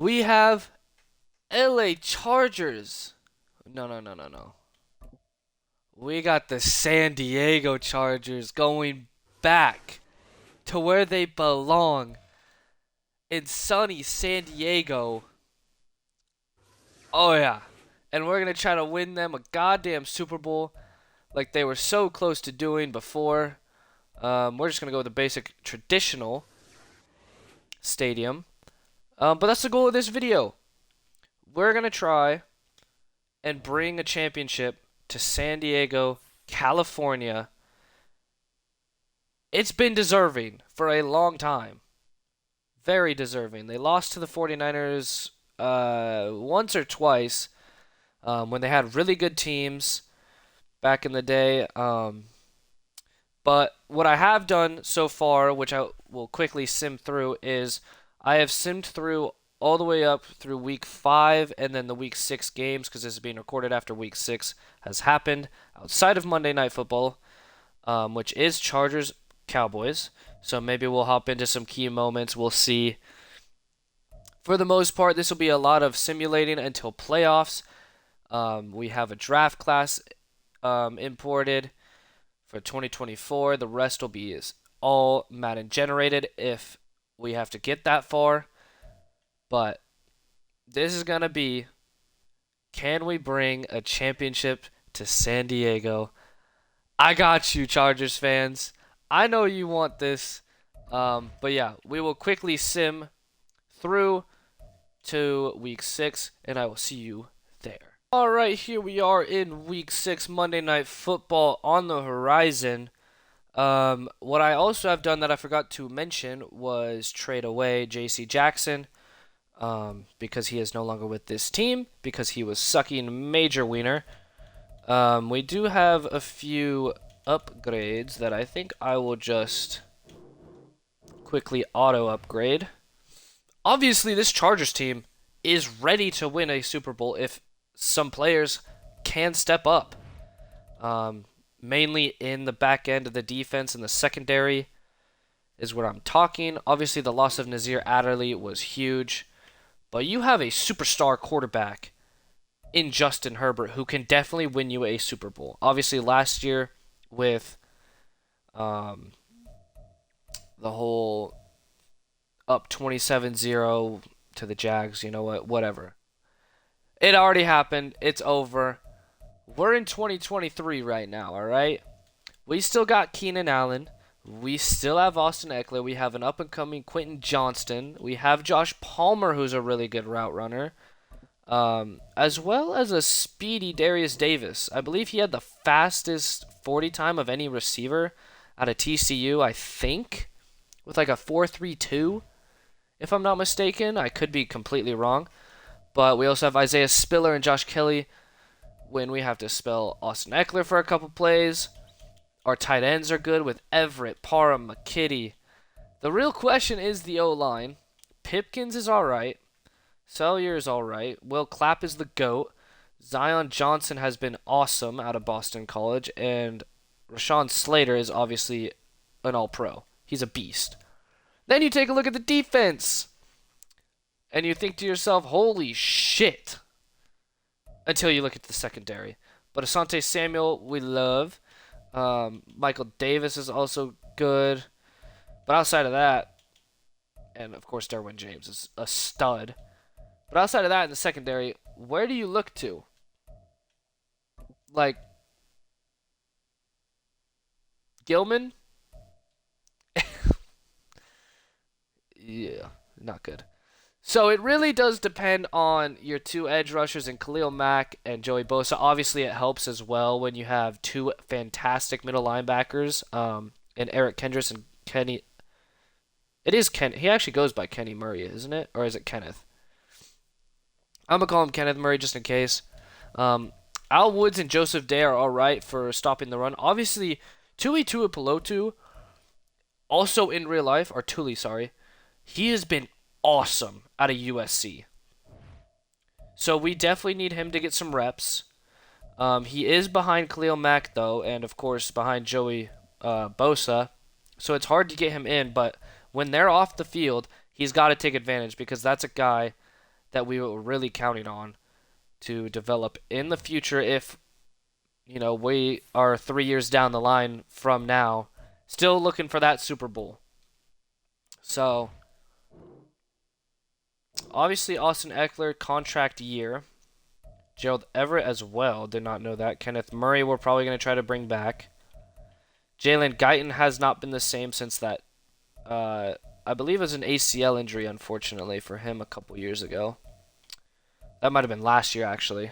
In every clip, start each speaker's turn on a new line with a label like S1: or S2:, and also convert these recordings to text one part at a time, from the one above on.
S1: We have LA Chargers. No, no, no, no, no. We got the San Diego Chargers going back to where they belong in sunny San Diego. Oh, yeah. And we're going to try to win them a goddamn Super Bowl like they were so close to doing before. We're just going to go with the basic traditional stadium. But that's the goal of this video. We're going to try and bring a championship to San Diego, California. It's been deserving for a long time. Very deserving. They lost to the 49ers once or twice when they had really good teams back in the day. But what I have done so far, which I will quickly sim through, is I have simmed through all the way up through week 5 and then the week 6 games because this is being recorded after week 6 has happened outside of Monday Night Football, which is Chargers Cowboys. So maybe we'll hop into some key moments. We'll see. For the most part, this will be a lot of simulating until playoffs. We have a draft class imported for 2024. The rest will be all Madden generated if we have to get that far. But this is going to be, can we bring a championship to San Diego? I got you, Chargers fans. I know you want this. But yeah, we will quickly sim through to week 6, and I will see you there. Alright, here we are in week 6, Monday Night Football on the horizon. What I also have done that I forgot to mention was trade away J.C. Jackson. Because he is no longer with this team, because he was sucking major wiener. We do have a few upgrades that I think I will just quickly auto upgrade. Obviously, this Chargers team is ready to win a Super Bowl if some players can step up. Mainly in the back end of the defense and the secondary is what I'm talking. Obviously, the loss of Nazir Adderley was huge. But you have a superstar quarterback in Justin Herbert who can definitely win you a Super Bowl. Obviously, last year with the whole up 27-0 to the Jags, you know what, whatever. It already happened. It's over. We're in 2023 right now, all right? We still got Keenan Allen. We still have Austin Eckler. We have an up-and-coming Quentin Johnston. We have Josh Palmer, who's a really good route runner. As well as a speedy Darius Davis. I believe he had the fastest 40 time of any receiver out of TCU, I think. With like a 4.32, if I'm not mistaken. I could be completely wrong. But we also have Isaiah Spiller and Josh Kelly when we have to spell Austin Eckler for a couple plays. Our tight ends are good with Everett, Parham, McKitty. The real question is the O-line. Pipkins is alright. Sellier is alright. Will Clapp is the GOAT. Zion Johnson has been awesome out of Boston College. And Rashawn Slater is obviously an all-pro. He's a beast. Then you take a look at the defense. And you think to yourself, holy shit. Until you look at the secondary. But Asante Samuel, we love. Michael Davis is also good. But outside of that, and of course Derwin James is a stud. But outside of that in the secondary, where do you look to? Like, Gilman? Yeah, not good. So it really does depend on your two edge rushers in Khalil Mack and Joey Bosa. Obviously, it helps as well when you have two fantastic middle linebackers, and Eric Kendricks and Kenny. It is Ken. He actually goes by Kenny Murray, isn't it? Or is it Kenneth? I'm going to call him Kenneth Murray just in case. Al Woods and Joseph Day are all right for stopping the run. Obviously, Tuli Tuipulotu, also in real life, or Tuli, sorry, he has been awesome out of USC. So we definitely need him to get some reps. He is behind Khalil Mack, though, and of course behind Joey Bosa. So it's hard to get him in, but when they're off the field, he's got to take advantage because that's a guy that we were really counting on to develop in the future if, we are 3 years down the line from now, still looking for that Super Bowl. So, obviously, Austin Eckler, contract year. Gerald Everett as well. Did not know that. Kenneth Murray, we're probably going to try to bring back. Jalen Guyton has not been the same since that. I believe it was an ACL injury, unfortunately, for him a couple years ago. That might have been last year, actually.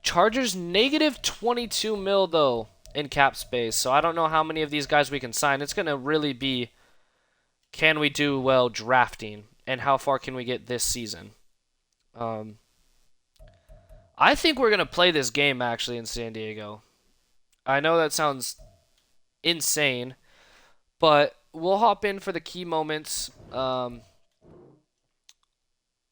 S1: Chargers negative 22 mil, though, in cap space. So I don't know how many of these guys we can sign. It's going to really be, can we do well drafting, and how far can we get this season? I think we're going to play this game, actually, in San Diego. I know that sounds insane, but we'll hop in for the key moments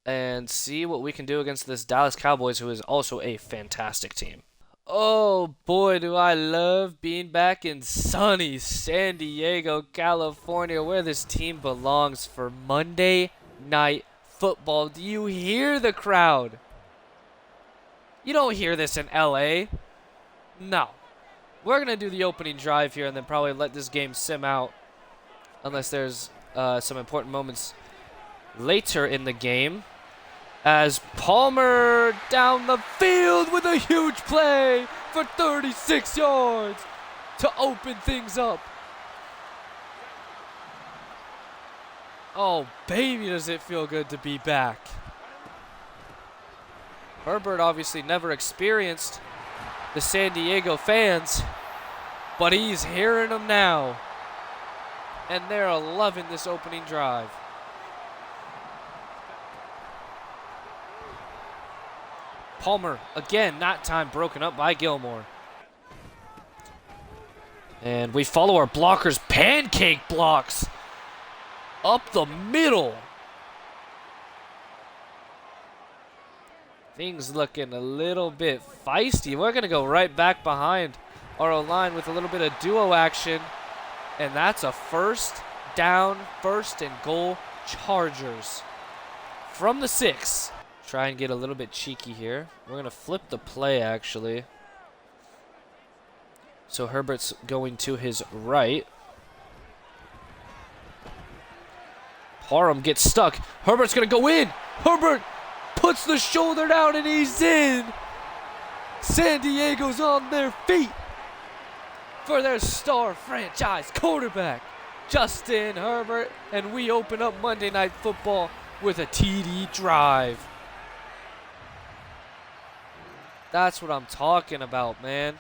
S1: and see what we can do against this Dallas Cowboys, who is also a fantastic team. Oh boy, do I love being back in sunny San Diego, California, where this team belongs for Monday Night Football. Do you hear the crowd? You don't hear this in LA. No. We're going to do the opening drive here and then probably let this game sim out unless there's some important moments later in the game. As Palmer down the field with a huge play for 36 yards to open things up. Oh, baby, does it feel good to be back. Herbert obviously never experienced the San Diego fans, but he's hearing them now. And they're loving this opening drive. Palmer, again, that time broken up by Gilmore. And we follow our blockers, pancake blocks, up the middle. Things looking a little bit feisty. We're going to go right back behind our O-line with a little bit of duo action. And that's a first down, first and goal, Chargers. From the 6. Try and get a little bit cheeky here. We're going to flip the play, actually. So Herbert's going to his right. Parham gets stuck. Herbert's going to go in. Herbert puts the shoulder down and he's in. San Diego's on their feet for their star franchise quarterback, Justin Herbert. And we open up Monday Night Football with a TD drive. That's what I'm talking about, man.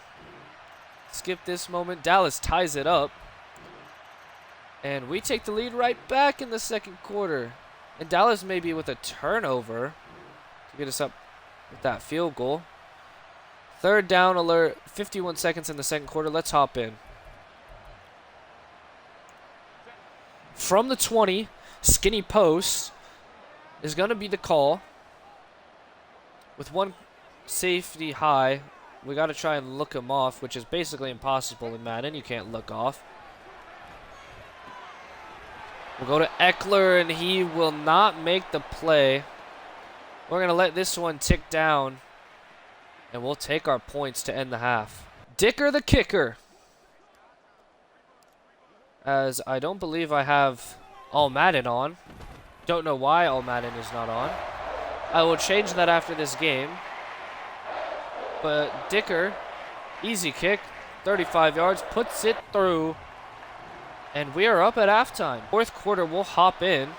S1: Skip this moment. Dallas ties it up. And we take the lead right back in the second quarter. And Dallas maybe with a turnover to get us up with that field goal. Third down alert. 51 seconds in the second quarter. Let's hop in. From the 20, skinny post is going to be the call. With one safety high, we got to try and look him off, which is basically impossible in Madden. You can't look off. We'll go to Eckler, and he will not make the play. We're going to let this one tick down, and we'll take our points to end the half. Dicker the kicker. As I don't believe I have All Madden on. Don't know why All Madden is not on. I will change that after this game. But Dicker, easy kick, 35 yards, puts it through. And we are up at halftime. Fourth quarter, we'll hop in.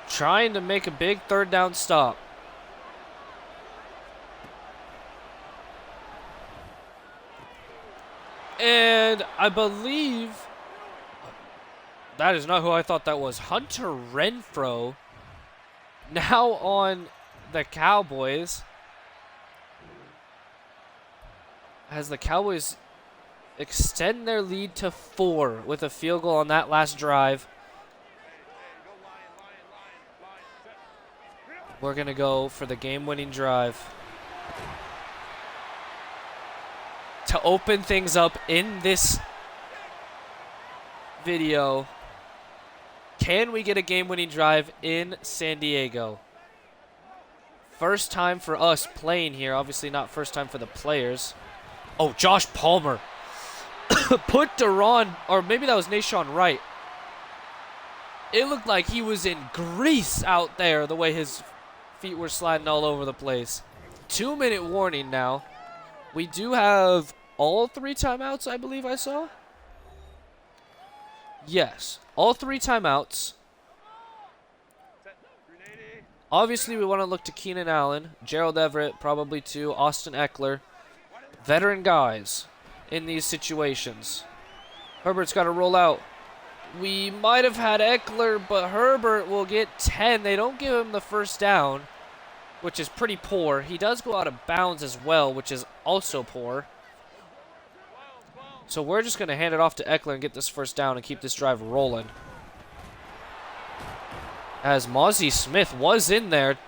S1: Trying to make a big third down stop. And I believe that is not who I thought that was. Hunter Renfrow now on the Cowboys. As the Cowboys extend their lead to 4 with a field goal on that last drive. We're going to go for the game-winning drive to open things up in this video. Can we get a game-winning drive in San Diego? First time for us playing here. Obviously not first time for the players. Oh, Josh Palmer. Put Duran, or maybe that was Nashawn Wright. It looked like he was in Greece out there, the way his feet were sliding all over the place. 2-minute warning now. We do have all 3 timeouts, I believe I saw. Yes, all 3 timeouts. Obviously, we want to look to Keenan Allen, Gerald Everett, probably too, Austin Eckler. Veteran guys in these situations. Herbert's got to roll out. We might have had Eckler, but Herbert will get 10. They don't give him the first down, which is pretty poor. He does go out of bounds as well, which is also poor. So we're just going to hand it off to Eckler and get this first down and keep this drive rolling. As Mozzie Smith was in there,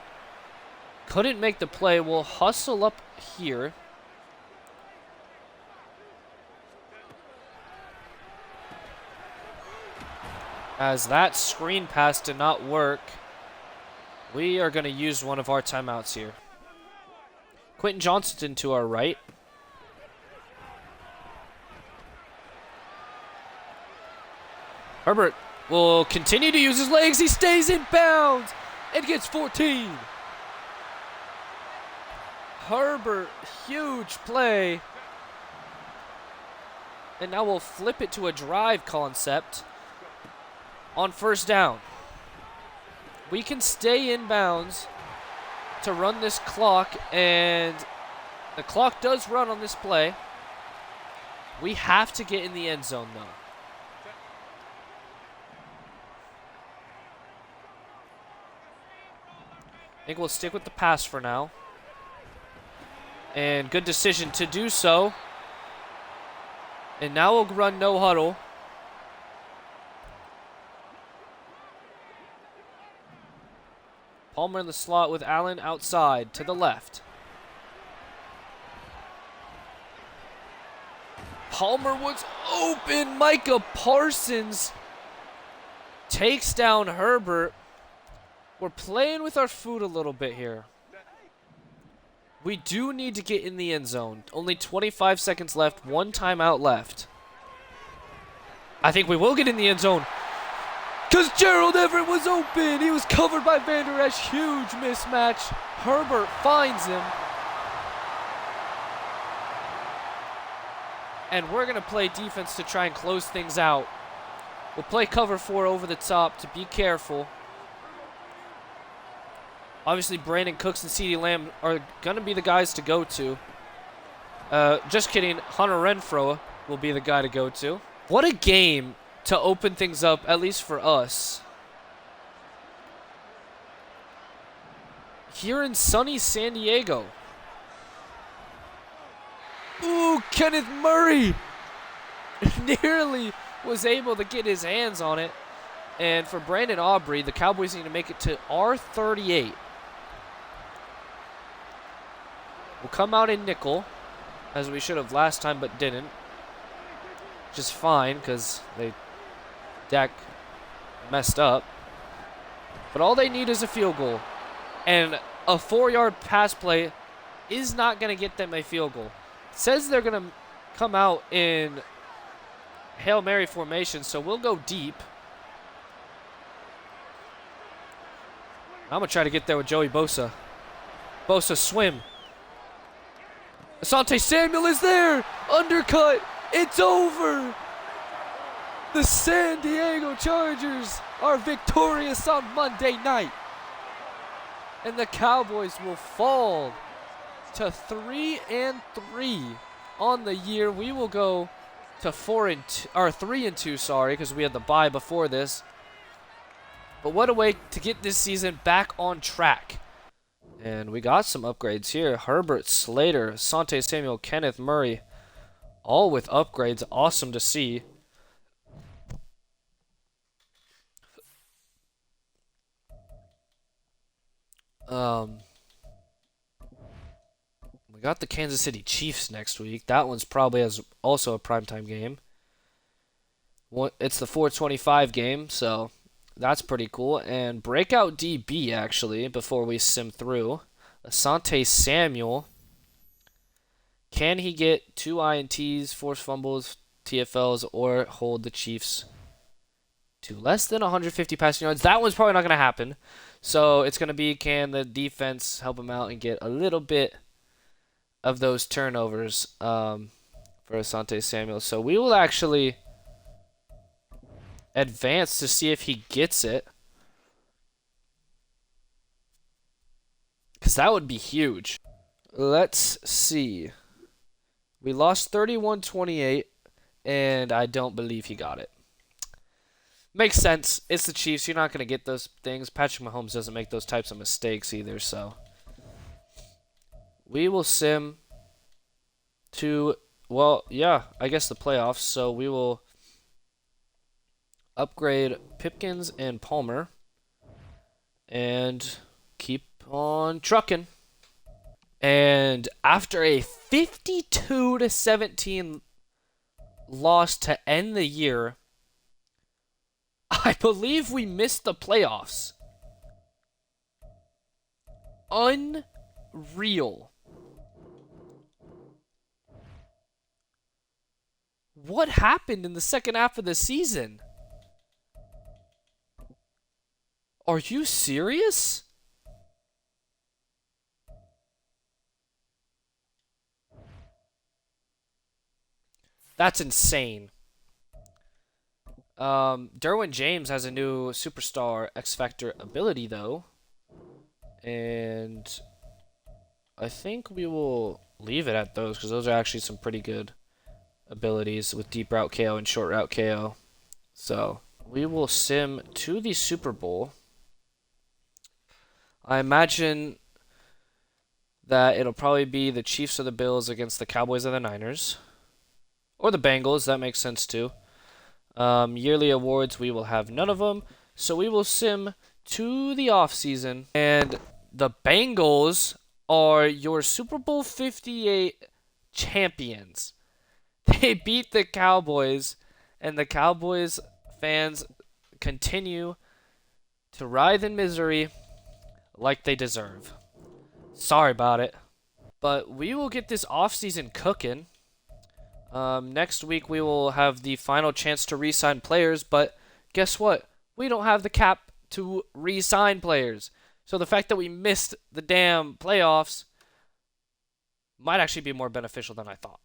S1: couldn't make the play. We'll hustle up here. As that screen pass did not work, we are going to use one of our timeouts here. Quentin Johnston to our right. Herbert will continue to use his legs. He stays in bounds and gets 14. Herbert, huge play. And now we'll flip it to a drive concept on first down. We can stay in bounds to run this clock, and the clock does run on this play. We have to get in the end zone, though. I think we'll stick with the pass for now. And good decision to do so. And now we'll run no huddle. Palmer in the slot with Allen outside to the left. Palmer was open. Micah Parsons takes down Herbert. We're playing with our food a little bit here. We do need to get in the end zone. Only 25 seconds left. 1 timeout left. I think we will get in the end zone. Because Gerald Everett was open. He was covered by Van Der Esch. Huge mismatch. Herbert finds him. And we're going to play defense to try and close things out. We'll play cover 4 over the top to be careful. Obviously, Brandon Cooks and CeeDee Lamb are going to be the guys to go to. Just kidding. Hunter Renfrow will be the guy to go to. What a game to open things up, at least for us. Here in sunny San Diego. Ooh, Kenneth Murray nearly was able to get his hands on it. And for Brandon Aubrey, the Cowboys need to make it to R38. We'll come out in nickel, as we should have last time but didn't. Which is fine, because Dak messed up. But all they need is a field goal. And a 4-yard pass play is not going to get them a field goal. It says they're going to come out in Hail Mary formation, so we'll go deep. I'm going to try to get there with Joey Bosa. Bosa swim. Asante Samuel is there. Undercut. It's over. The San Diego Chargers are victorious on Monday night. And the Cowboys will fall to 3-3 on the year. We will go to 3-2, sorry, because we had the bye before this. But what a way to get this season back on track. And we got some upgrades here. Herbert, Slater, Asante Samuel, Kenneth Murray, all with upgrades. Awesome to see. We got the Kansas City Chiefs next week. That one's probably also a primetime game. It's the 4:25 game, so That's pretty cool. And breakout DB, actually, before we sim through. Asante Samuel. Can he get 2 INTs, force fumbles, TFLs, or hold the Chiefs to less than 150 passing yards? That one's probably not going to happen. So it's going to be, can the defense help him out and get a little bit of those turnovers for Asante Samuel. So we will actually advance to see if he gets it. Because that would be huge. Let's see. We lost 31-28, and I don't believe he got it. Makes sense. It's the Chiefs. You're not going to get those things. Patrick Mahomes doesn't make those types of mistakes either, so. We will sim to, well, yeah, I guess the playoffs. So we will upgrade Pipkins and Palmer and keep on trucking. And after a 52-17 loss to end the year, I believe we missed the playoffs. Unreal. What happened in the second half of the season? Are you serious? That's insane. Derwin James has a new superstar X Factor ability, though. And I think we will leave it at those, because those are actually some pretty good abilities with deep route KO and short route KO. So we will sim to the Super Bowl. I imagine that it'll probably be the Chiefs or the Bills against the Cowboys or the Niners. Or the Bengals, that makes sense too. Yearly awards, we will have none of them. So we will sim to the offseason. And the Bengals are your Super Bowl 58 champions. They beat the Cowboys, and the Cowboys fans continue to writhe in misery like they deserve. Sorry about it. But we will get this offseason cooking. Next week we will have the final chance to re-sign players, but guess what? We don't have the cap to re-sign players. So the fact that we missed the damn playoffs might actually be more beneficial than I thought.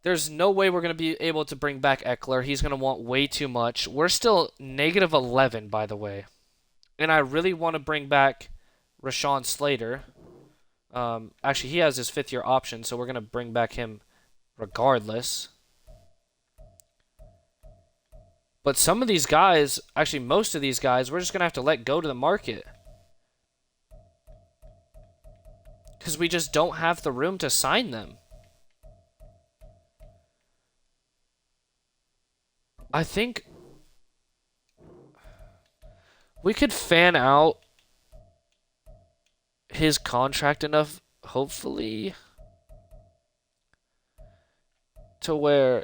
S1: There's no way we're going to be able to bring back Eckler. He's going to want way too much. We're still negative 11, by the way. And I really want to bring back Rashawn Slater. Actually, he has his fifth-year option, so we're going to bring back him regardless. But some of these guys, actually most of these guys, we're just going to have to let go to the market. Because we just don't have the room to sign them. I think we could fan out his contract enough, hopefully, to where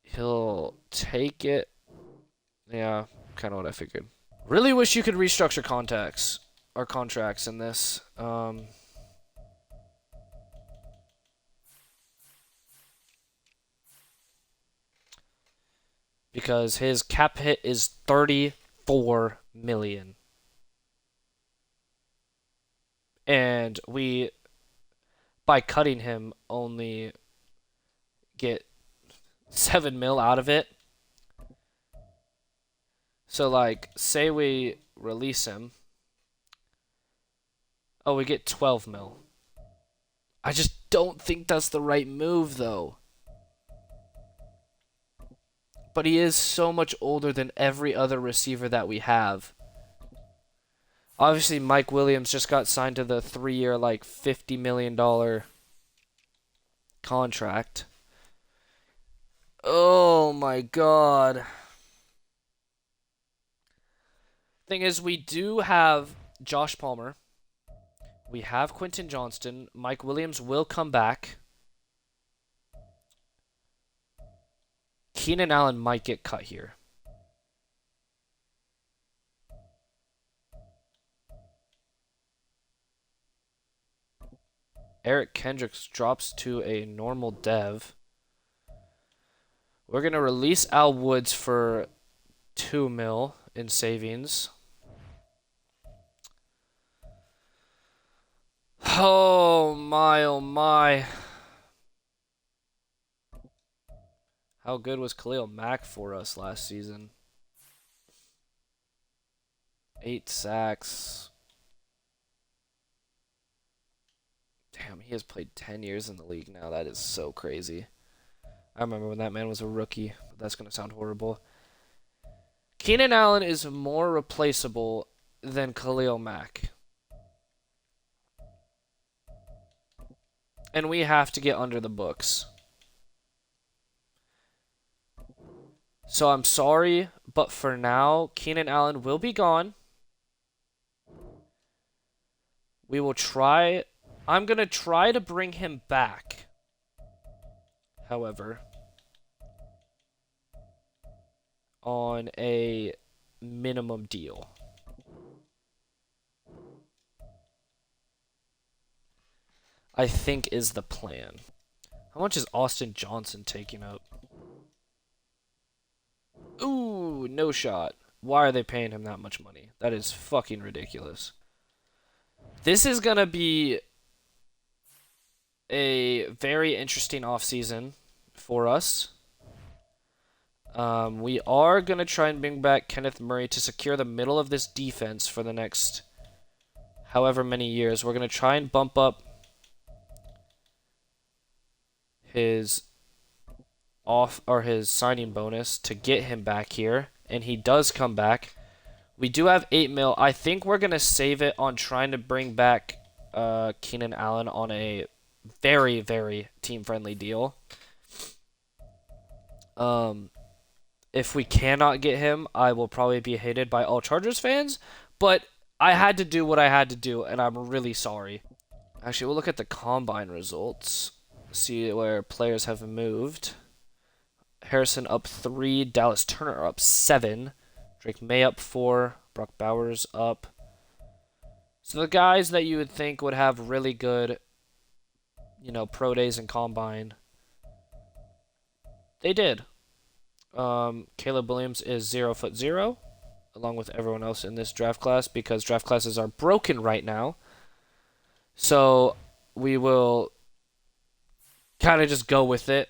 S1: he'll take it. Yeah, kind of what I figured. Really wish you could restructure contracts in this. Because his cap hit is 34 million. And we, by cutting him, only get 7 mil out of it. So, like, say we release him. Oh, we get 12 mil. I just don't think that's the right move, though. But he is so much older than every other receiver that we have. Obviously, Mike Williams just got signed to the 3-year, like, $50 million contract. Oh, my God. Thing is, we do have Josh Palmer. We have Quentin Johnston. Mike Williams will come back. Keenan Allen might get cut here. Eric Kendricks drops to a normal dev. We're going to release Al Woods for 2 mil in savings. Oh my, oh my. How good was Khalil Mack for us last season? 8 sacks. Damn, he has played 10 years in the league now. That is so crazy. I remember when that man was a rookie, but that's going to sound horrible. Keenan Allen is more replaceable than Khalil Mack. And we have to get under the books. So I'm sorry, but for now, Keenan Allen will be gone. We will try. I'm going to try to bring him back. However, on a minimum deal. I think is the plan. How much is Austin Johnson taking up? Ooh, no shot. Why are they paying him that much money? That is fucking ridiculous. This is going to be a very interesting offseason for us. We are going to try and bring back Kenneth Murray to secure the middle of this defense for the next however many years. We're going to try and bump up his his signing bonus to get him back here, and he does come back. We do have 8 mil. I think we're going to save it on trying to bring back Keenan Allen on a very, very team-friendly deal. If we cannot get him, I will probably be hated by all Chargers fans, but I had to do what I had to do, and I'm really sorry. Actually, we'll look at the combine results, see where players have moved. Harrison up 3, Dallas Turner up 7, Drake May up 4, Brock Bowers up. So the guys that you would think would have really good, pro days and combine, they did. Caleb Williams is 0'0", along with everyone else in this draft class, because draft classes are broken right now. So we will kind of just go with it.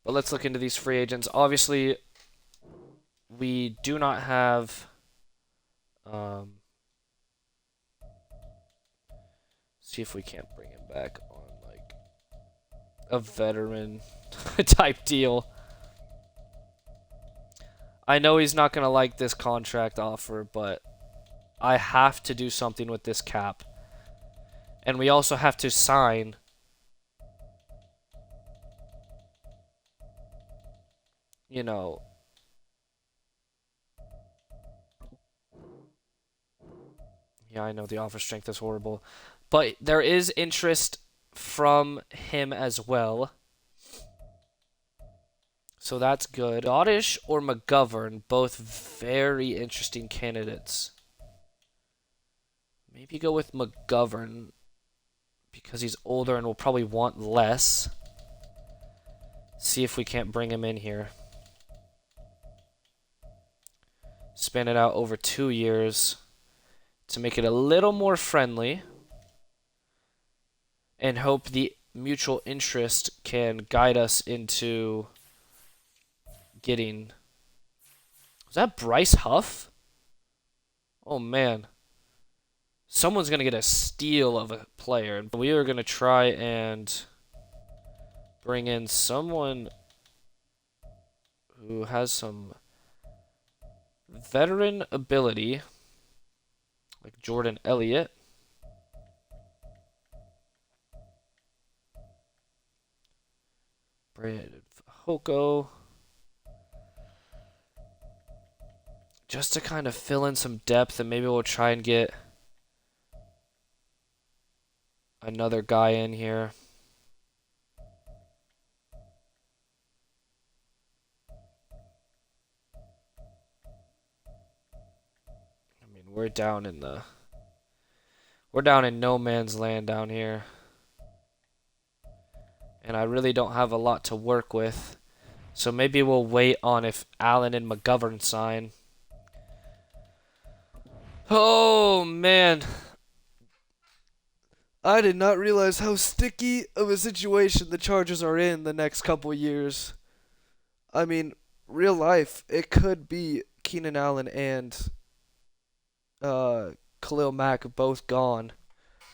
S1: But let's look into these free agents. Obviously, we do not have see if we can't bring him back on like a veteran type deal. I know he's not going to like this contract offer, but I have to do something with this cap. And we also have to sign yeah, I know the offer strength is horrible, but there is interest from him as well. So that's good. Oddish or McGovern, both very interesting candidates. Maybe go with McGovern because he's older and will probably want less. See if we can't bring him in here. Span it out over 2 years to make it a little more friendly. And hope the mutual interest can guide us into getting... Was that Bryce Huff? Oh, man. Someone's going to get a steal of a player. And we are going to try and bring in someone who has some veteran ability, like Jordan Elliott. Brandon Hoko. Just to kind of fill in some depth, and maybe we'll try and get another guy in here. We're down in the we're down in no man's land down here. And I really don't have a lot to work with. So maybe we'll wait on if Allen and McGovern sign. Oh man. I did not realize how sticky of a situation the Chargers are in the next couple years. I mean, real life, it could be Keenan Allen and Khalil Mack both gone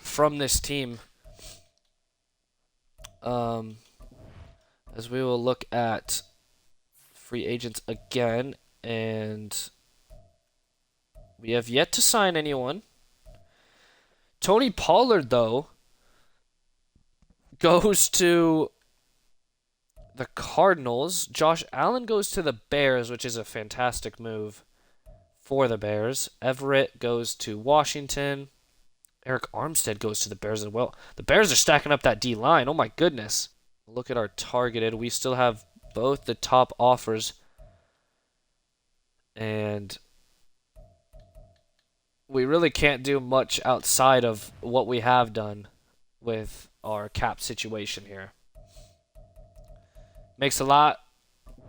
S1: from this team. Um, as we will look at free agents again, and we have yet to sign anyone. Tony Pollard, though, goes to the Cardinals. Josh Allen goes to the Bears, which is a fantastic move for the Bears. Everett goes to Washington. Eric Armstead goes to the Bears as well. The Bears are stacking up that D line. Oh my goodness. Look at our targeted. We still have both the top offers. And we really can't do much outside of what we have done with our cap situation here. Makes a lot.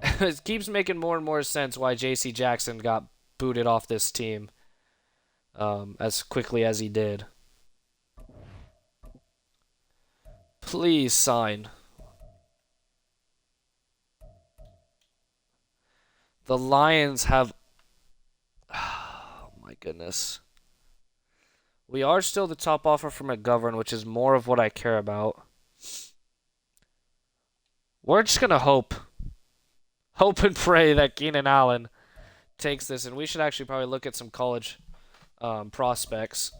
S1: It keeps making more and more sense why J.C. Jackson got booted off this team as quickly as he did. Please sign. The Lions have... Oh my goodness. We are still the top offer for McGovern, which is more of what I care about. We're just going to hope. Hope and pray that Keenan Allen takes this. And we should actually probably look at some college prospects.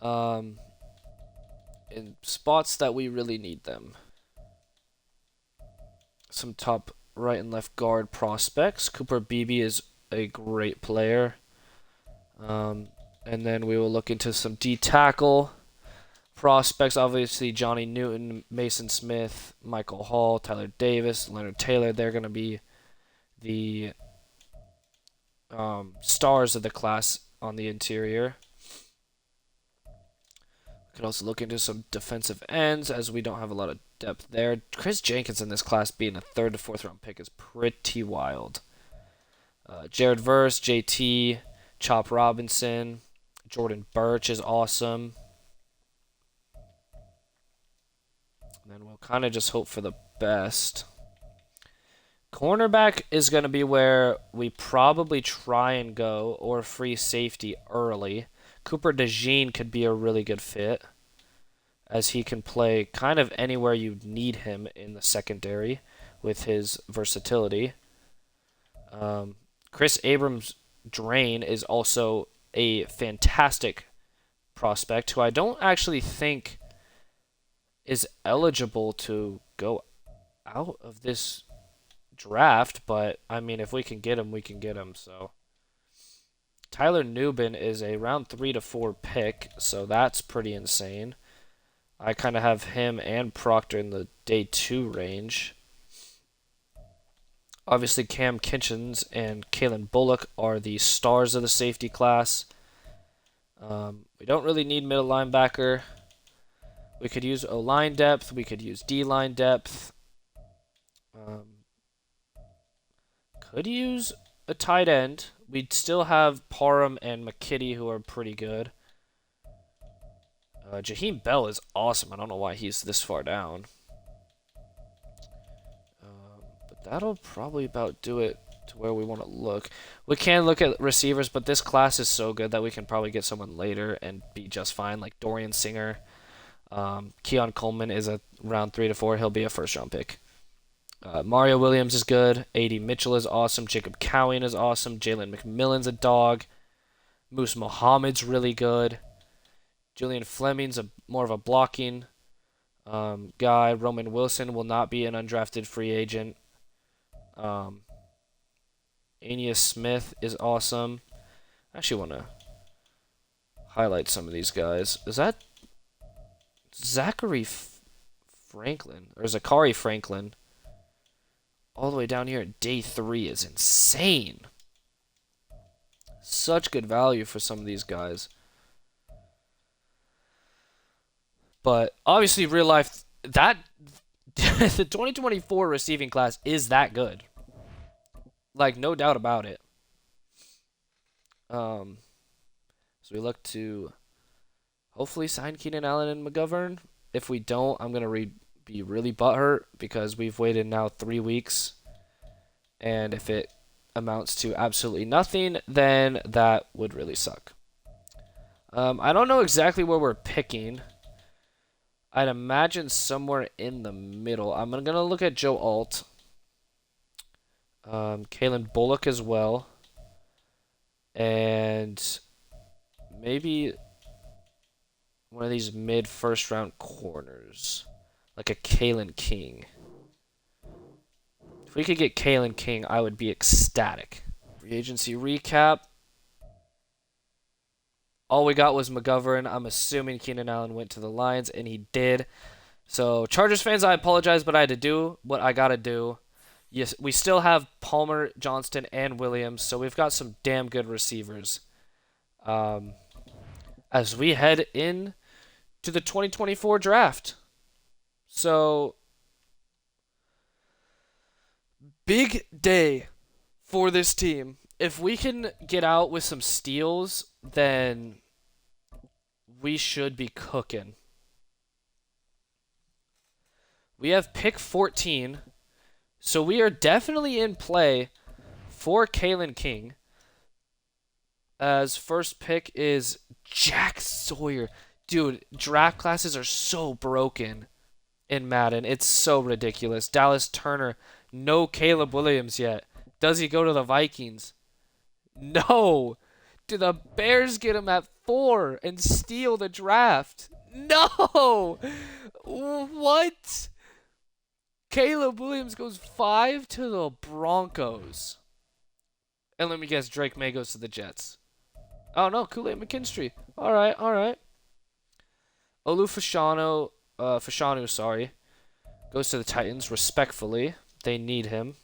S1: In spots that we really need them. Some top right and left guard prospects. Cooper Beebe is a great player. And then we will look into some D tackle prospects. Obviously, Johnny Newton, Mason Smith, Michael Hall, Tyler Davis, Leonard Taylor. They're going to be the stars of the class on the interior. We could also look into some defensive ends, as we don't have a lot of depth there. Chris Jenkins in this class being a 3rd to 4th round pick is pretty wild. Jared Verse, JT, Chop Robinson, Jordan Birch is awesome. And then we'll kind of just hope for the best. Cornerback is going to be where we probably try and go, or free safety early. Cooper DeJean could be a really good fit, as he can play kind of anywhere you need him in the secondary with his versatility. Chris Abrams-Drain is also a fantastic prospect who I don't actually think is eligible to go out of this draft, but I mean, if we can get him, we can get him. So Tyler Nubin is a round 3 to 4 pick, so that's pretty insane. I kind of have him and Proctor in the day 2 range. Obviously, Cam Kinchens and Kalen Bullock are the stars of the safety class. We don't really need middle linebacker. We could use O-line depth. We could use D-line depth. Could use a tight end. We'd still have Parham and McKitty, who are pretty good. Jaheim Bell is awesome. I don't know why he's this far down. But that'll probably about do it to where we want to look. We can look at receivers, but this class is so good that we can probably get someone later and be just fine, like Dorian Singer. Keon Coleman is a round 3 to 4. He'll be a first-round pick. Mario Williams is good. A.D. Mitchell is awesome. Jacob Cowan is awesome. Jalen McMillan's a dog. Moose Muhammad's really good. Julian Fleming's more of a blocking guy. Roman Wilson will not be an undrafted free agent. Aeneas Smith is awesome. I actually want to highlight some of these guys. Is that Zachary Franklin? Or Zachary Franklin? All the way down here at day 3 is insane. Such good value for some of these guys. But obviously, real life, that the 2024 receiving class is that good. Like, no doubt about it. Um, so we look to hopefully sign Keenan Allen and McGovern. If we don't, I'm gonna be really butthurt because we've waited now 3 weeks, and if it amounts to absolutely nothing, then that would really suck. I don't know exactly where we're picking. I'd imagine somewhere in the middle. I'm gonna look at Joe Alt, Kalen Bullock as well, and maybe one of these mid first round corners, like a Kalen King. If we could get Kalen King, I would be ecstatic. Free agency recap. All we got was McGovern. I'm assuming Keenan Allen went to the Lions, and he did. So, Chargers fans, I apologize, but I had to do what I got to do. Yes, we still have Palmer, Johnston, and Williams, so we've got some damn good receivers. Um, as we head in to the 2024 draft. So, big day for this team. If we can get out with some steals, then we should be cooking. We have pick 14, so we are definitely in play for Kalen King. As first pick is Jack Sawyer. Dude, draft classes are so broken in Madden. It's so ridiculous. Dallas Turner, no Caleb Williams yet. Does he go to the Vikings? No. Do the Bears get him at 4 and steal the draft? No. What? Caleb Williams goes 5 to the Broncos. And let me guess, Drake May goes to the Jets. Oh no, Kool-Aid McKinstry. All right, all right. Olu Fashanu, sorry, goes to the Titans. Respectfully, they need him.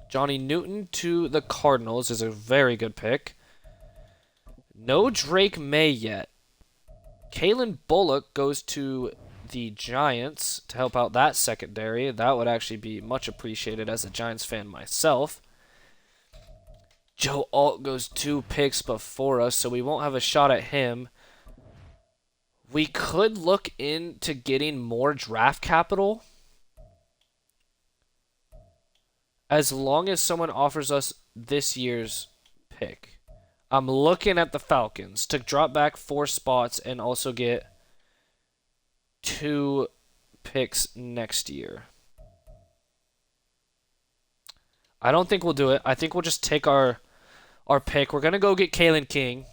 S1: Johnny Newton to the Cardinals is a very good pick. No Drake May yet. Kalen Bullock goes to the Giants to help out that secondary. That would actually be much appreciated as a Giants fan myself. Joe Alt goes 2 picks before us, so we won't have a shot at him. We could look into getting more draft capital as long as someone offers us this year's pick. I'm looking at the Falcons to drop back 4 spots and also get 2 picks next year. I don't think we'll do it. I think we'll just take our pick. We're going to go get Kalen King.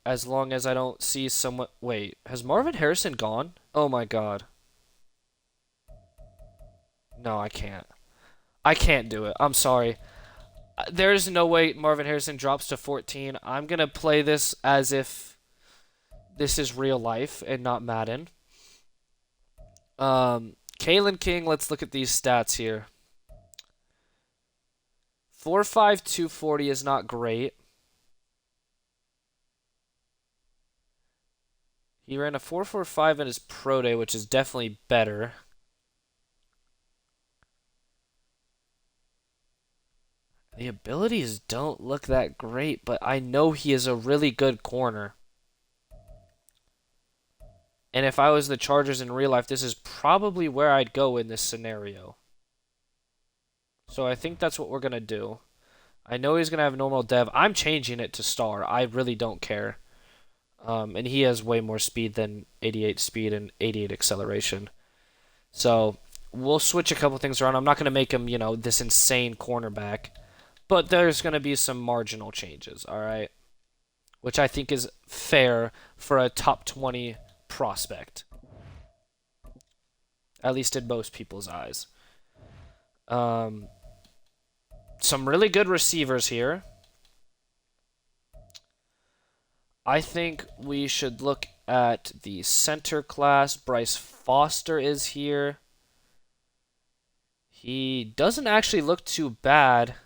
S1: As long as I don't see someone... Wait, has Marvin Harrison gone? Oh my god. No, I can't. I can't do it. I'm sorry. There's no way Marvin Harrison drops to 14. I'm going to play this as if this is real life and not Madden. Kalen King, let's look at these stats here. 4.5, 240 is not great. He ran a 4.45 in his pro day, which is definitely better. The abilities don't look that great, but I know he is a really good corner. And if I was the Chargers in real life, this is probably where I'd go in this scenario. So I think that's what we're going to do. I know he's going to have normal dev. I'm changing it to star. I really don't care. And he has way more speed than 88 speed and 88 acceleration. So we'll switch a couple things around. I'm not going to make him, this insane cornerback. But there's going to be some marginal changes, all right? Which I think is fair for a top 20 prospect. At least in most people's eyes. Some really good receivers here. I think we should look at the center class. Bryce Foster is here. He doesn't actually look too bad.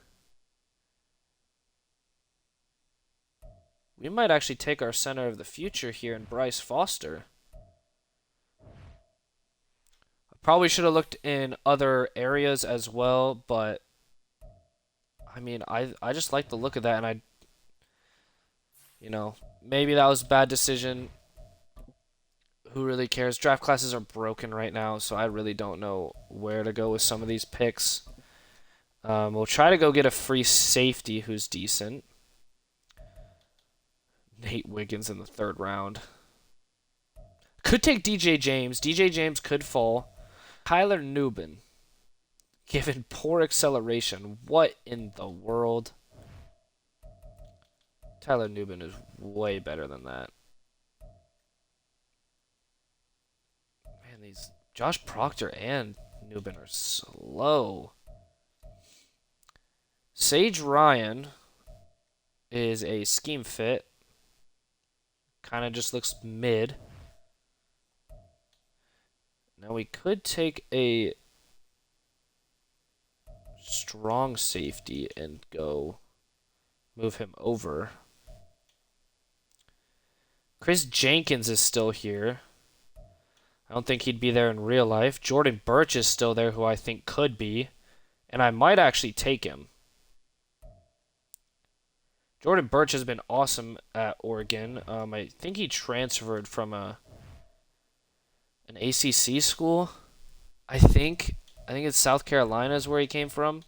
S1: We might actually take our center of the future here in Bryce Foster. Probably should have looked in other areas as well, but I mean, I just like the look of that, and maybe that was a bad decision. Who really cares? Draft classes are broken right now, so I really don't know where to go with some of these picks. We'll try to go get a free safety who's decent. Nate Wiggins in the third round. Could take DJ James. DJ James could fall. Kyler Newbin. Given poor acceleration. What in the world? Tyler Newbin is way better than that. Man, these Josh Proctor and Newbin are slow. Sage Ryan is a scheme fit. Kind of just looks mid. Now we could take a strong safety and go move him over. Chris Jenkins is still here. I don't think he'd be there in real life. Jordan Birch is still there, who I think could be. And I might actually take him. Jordan Birch has been awesome at Oregon. I think he transferred from an ACC school. I think it's South Carolina is where he came from.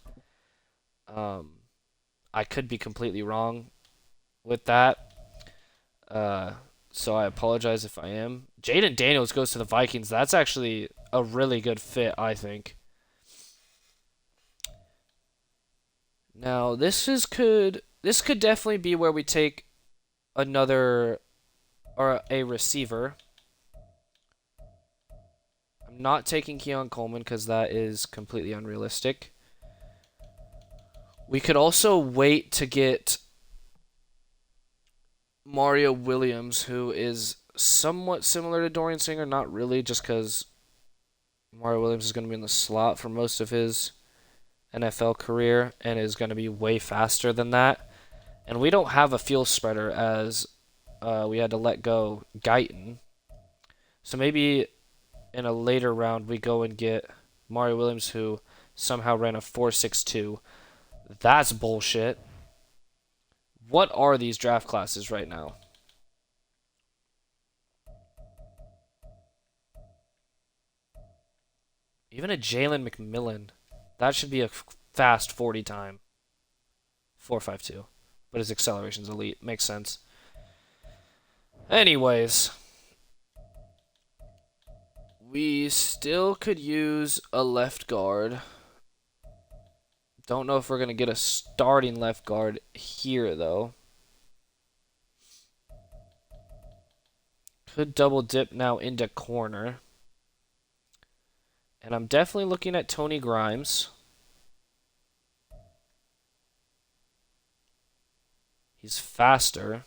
S1: I could be completely wrong with that. So I apologize if I am. Jaden Daniels goes to the Vikings. That's actually a really good fit, I think. Now, this could definitely be where we take another or a receiver. I'm not taking Keon Coleman because that is completely unrealistic. We could also wait to get Mario Williams, who is somewhat similar to Dorian Singer, not really, just because Mario Williams is going to be in the slot for most of his NFL career and is going to be way faster than that. And we don't have a field spreader as we had to let go Guyton. So maybe in a later round we go and get Mario Williams, who somehow ran a 4.62. That's bullshit. What are these draft classes right now? Even a Jalen McMillan. That should be a fast 40 time. 4.52. But his acceleration's elite. Makes sense. Anyways. We still could use a left guard. Don't know if we're going to get a starting left guard here, though. Could double dip now into corner. And I'm definitely looking at Tony Grimes. He's faster.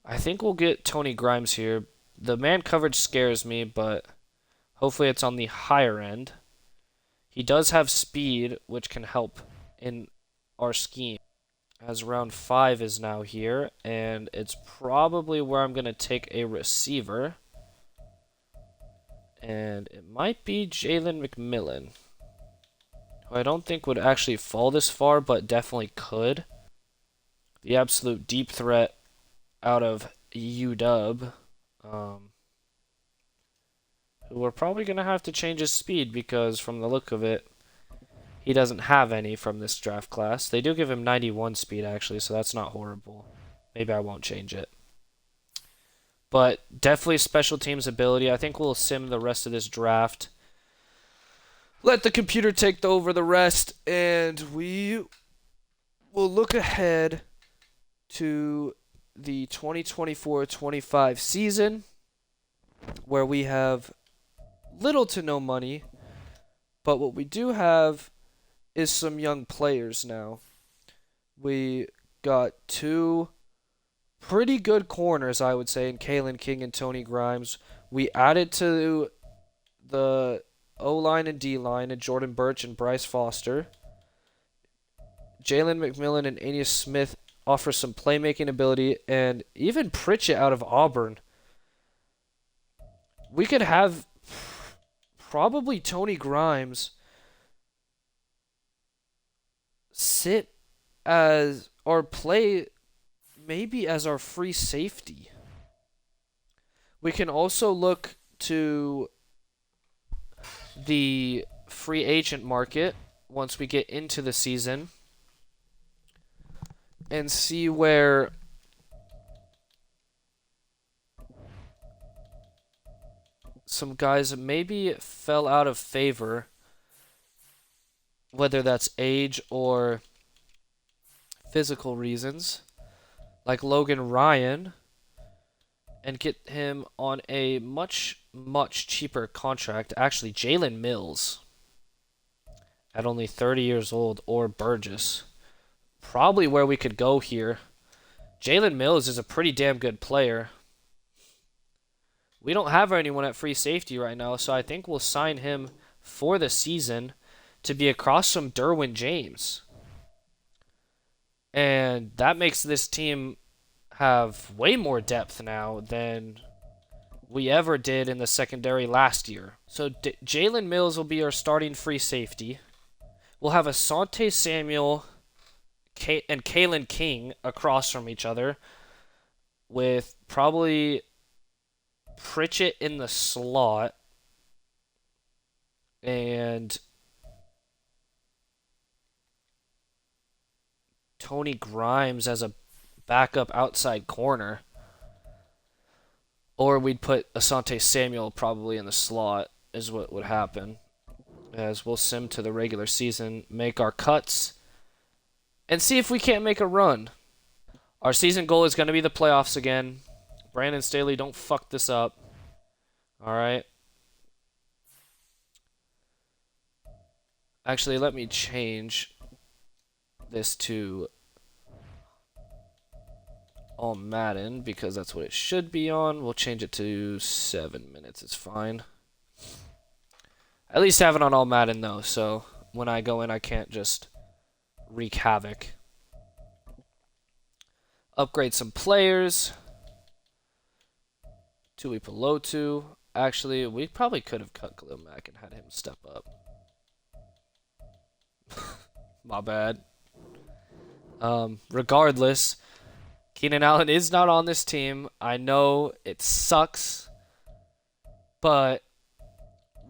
S1: I think we'll get Tony Grimes here. The man coverage scares me, but hopefully it's on the higher end. He does have speed, which can help in our scheme. As round 5 is now here, and it's probably where I'm going to take a receiver. And it might be Jalen McMillan, who I don't think would actually fall this far, but definitely could. The absolute deep threat out of UW. Who we're probably going to have to change his speed because from the look of it, he doesn't have any from this draft class. They do give him 91 speed, actually, so that's not horrible. Maybe I won't change it. But definitely special teams ability. I think we'll sim the rest of this draft. Let the computer take over the rest, and we will look ahead to the 2024-25 season, where we have little to no money, but what we do have is some young players now. We got 2 pretty good corners, I would say, in Kalen King and Tony Grimes. We added to the O-line and D-line in Jordan Birch and Bryce Foster. Jalen McMillan and Aeneas Smith offer some playmaking ability, and even Pritchett out of Auburn. We could have probably Tony Grimes sit as or play maybe as our free safety. We can also look to the free agent market once we get into the season and see where some guys maybe fell out of favor, whether that's age or physical reasons, like Logan Ryan, and get him on a much, much cheaper contract. Actually, Jalen Mills at only 30 years old, or Burgess. Probably where we could go here. Jalen Mills is a pretty damn good player. We don't have anyone at free safety right now, so I think we'll sign him for the season to be across from Derwin James. And that makes this team have way more depth now than we ever did in the secondary last year. So Jalen Mills will be our starting free safety. We'll have Asante Samuel and Kalen King across from each other, with probably Pritchett in the slot and Tony Grimes as a backup outside corner. Or we'd put Asante Samuel probably in the slot, is what would happen. As we'll sim to the regular season, make our cuts, and see if we can't make a run. Our season goal is going to be the playoffs again. Brandon Staley, don't fuck this up. Alright? Actually, let me change this to all Madden, because that's what it should be on. We'll change it to 7 minutes. It's fine. At least have it on all Madden, though, so when I go in, I can't just wreak havoc. Upgrade some players. Tui Pelotu. Actually, we probably could have cut Khalil Mack and had him step up. My bad. Regardless, Keenan Allen is not on this team. I know it sucks, but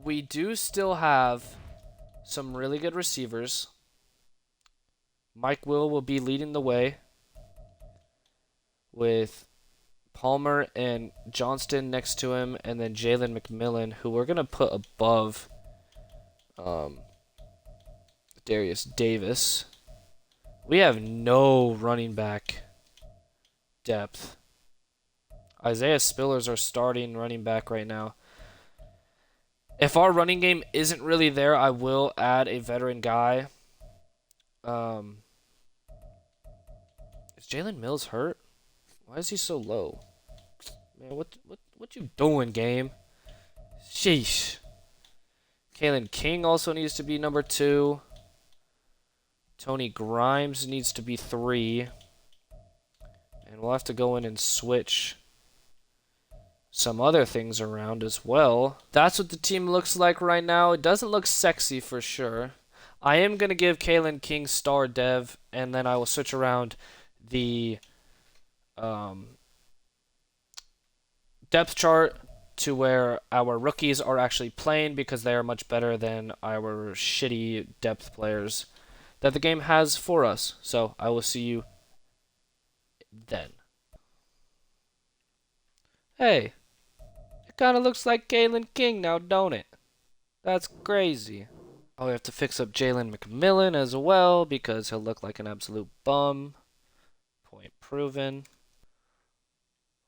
S1: we do still have some really good receivers. Mike Will be leading the way with Palmer and Johnston next to him, and then Jalen McMillan, who we're going to put above Darius Davis. We have no running back depth. Isaiah Spiller's our starting running back right now. If our running game isn't really there, I will add a veteran guy. Is Jalen Mills hurt? Why is he so low? Man, what you doing, game? Sheesh. Kalen King also needs to be number 2. Tony Grimes needs to be 3. And we'll have to go in and switch some other things around as well. That's what the team looks like right now. It doesn't look sexy for sure. I am going to give Kalen King star dev, and then I will switch around the depth chart to where our rookies are actually playing, because they are much better than our shitty depth players that the game has for us. So I will see you then. Hey, it kind of looks like Kalen King now, don't it? That's crazy. Oh, we have to fix up Jalen McMillan as well, because he'll look like an absolute bum. Point proven.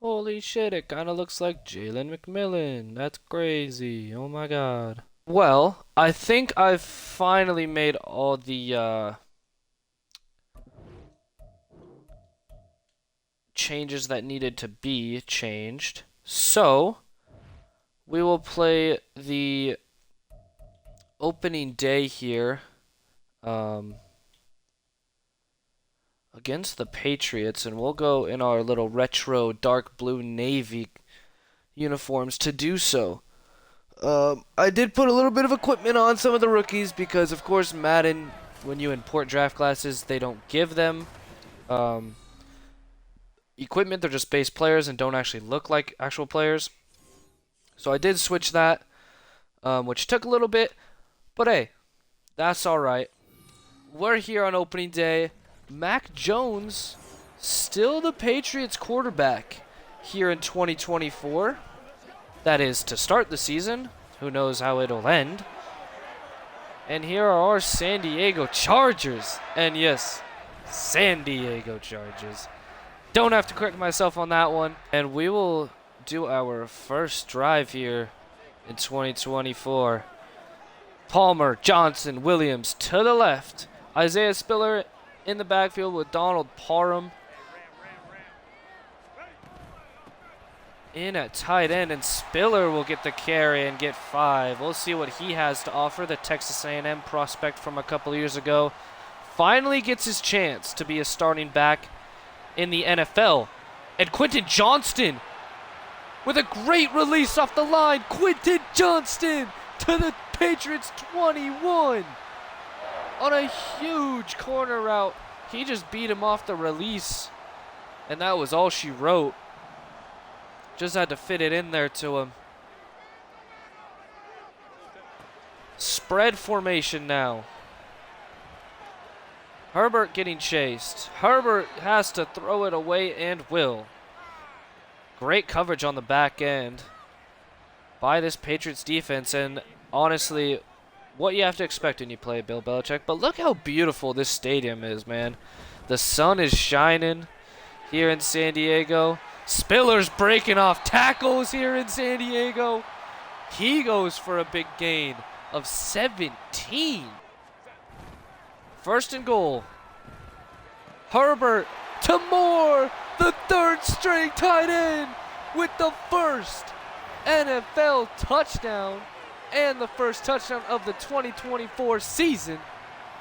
S1: Holy shit, it kind of looks like Jalen McMillan. That's crazy. Oh my god. Well, I think I've finally made all the changes that needed to be changed. So, we will play the opening day here. against the Patriots, and we'll go in our little retro dark blue navy uniforms to do so. I did put a little bit of equipment on some of the rookies because, of course, Madden, when you import draft classes, they don't give them equipment. They're just base players and don't actually look like actual players. So I did switch that, which took a little bit, but hey, that's all right. We're here on opening day. Mac Jones, still the Patriots quarterback here in 2024. That is to start the season. Who knows how it'll end. And here are our San Diego Chargers. And yes, San Diego Chargers. Don't have to correct myself on that one. And we will do our first drive here in 2024. Palmer, Johnson, Williams to the left. Isaiah Spiller in the backfield with Donald Parham in at tight end, and Spiller will get the carry and get 5. We'll see what he has to offer. The Texas A&M prospect from a couple years ago finally gets his chance to be a starting back in the NFL. And Quentin Johnston with a great release off the line. Quentin Johnston to the Patriots 21 on a huge corner route. He just beat him off the release, and that was all she wrote. Just had to fit it in there to him. Spread formation now. Herbert getting chased. Herbert has to throw it away and will. Great coverage on the back end by this Patriots defense, and honestly, what you have to expect when you play Bill Belichick. But look how beautiful this stadium is, man. The sun is shining here in San Diego. Spiller's breaking off tackles here in San Diego. He goes for a big gain of 17. First and goal. Herbert to Moore, the third string tight end, with the first NFL touchdown and the first touchdown of the 2024 season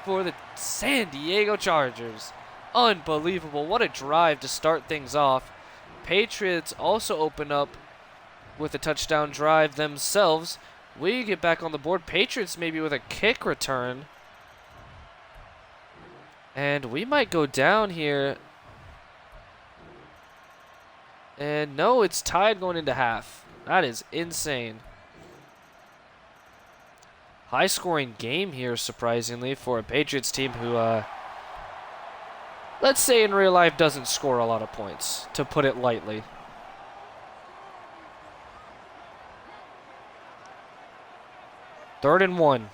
S1: for the San Diego Chargers. Unbelievable. What a drive to start things off. Patriots also open up with a touchdown drive themselves. We get back on the board. Patriots maybe with a kick return. And we might go down here. And no, it's tied going into half. That is insane. High-scoring game here, surprisingly, for a Patriots team who, let's say in real life, doesn't score a lot of points, to put it lightly. Third and 1.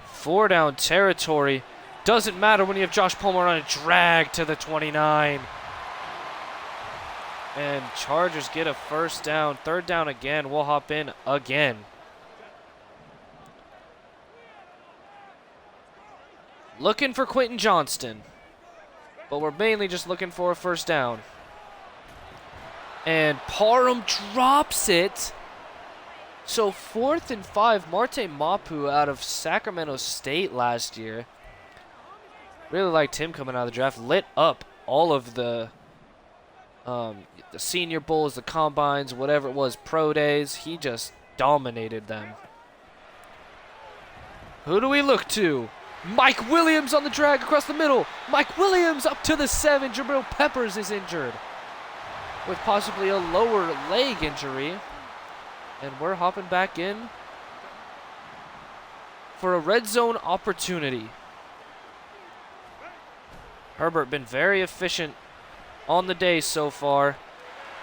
S1: 4 down territory. Doesn't matter when you have Josh Palmer on a drag to the 29. And Chargers get a first down. Third down again. We'll hop in again. Looking for Quentin Johnston. But we're mainly just looking for a first down. And Parham drops it. So 4th and 5. Marte Mapu out of Sacramento State last year. Really liked him coming out of the draft. Lit up all of the Senior Bowls, the Combines, whatever it was, Pro Days. He just dominated them. Who do we look to? Mike Williams on the drag across the middle. Mike Williams up to the 7. Jabril Peppers is injured with possibly a lower leg injury. And we're hopping back in for a red zone opportunity. Herbert been very efficient on the day so far.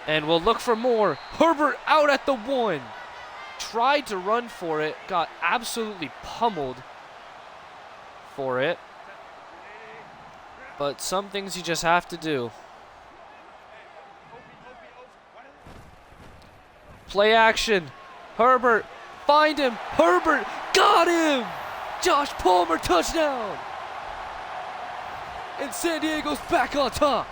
S1: And we'll look for more. Herbert out at the 1. Tried to run for it. Got absolutely pummeled for it. But some things you just have to do. Play action. Herbert. Find him. Herbert. Got him. Josh Palmer touchdown. And San Diego's back on top.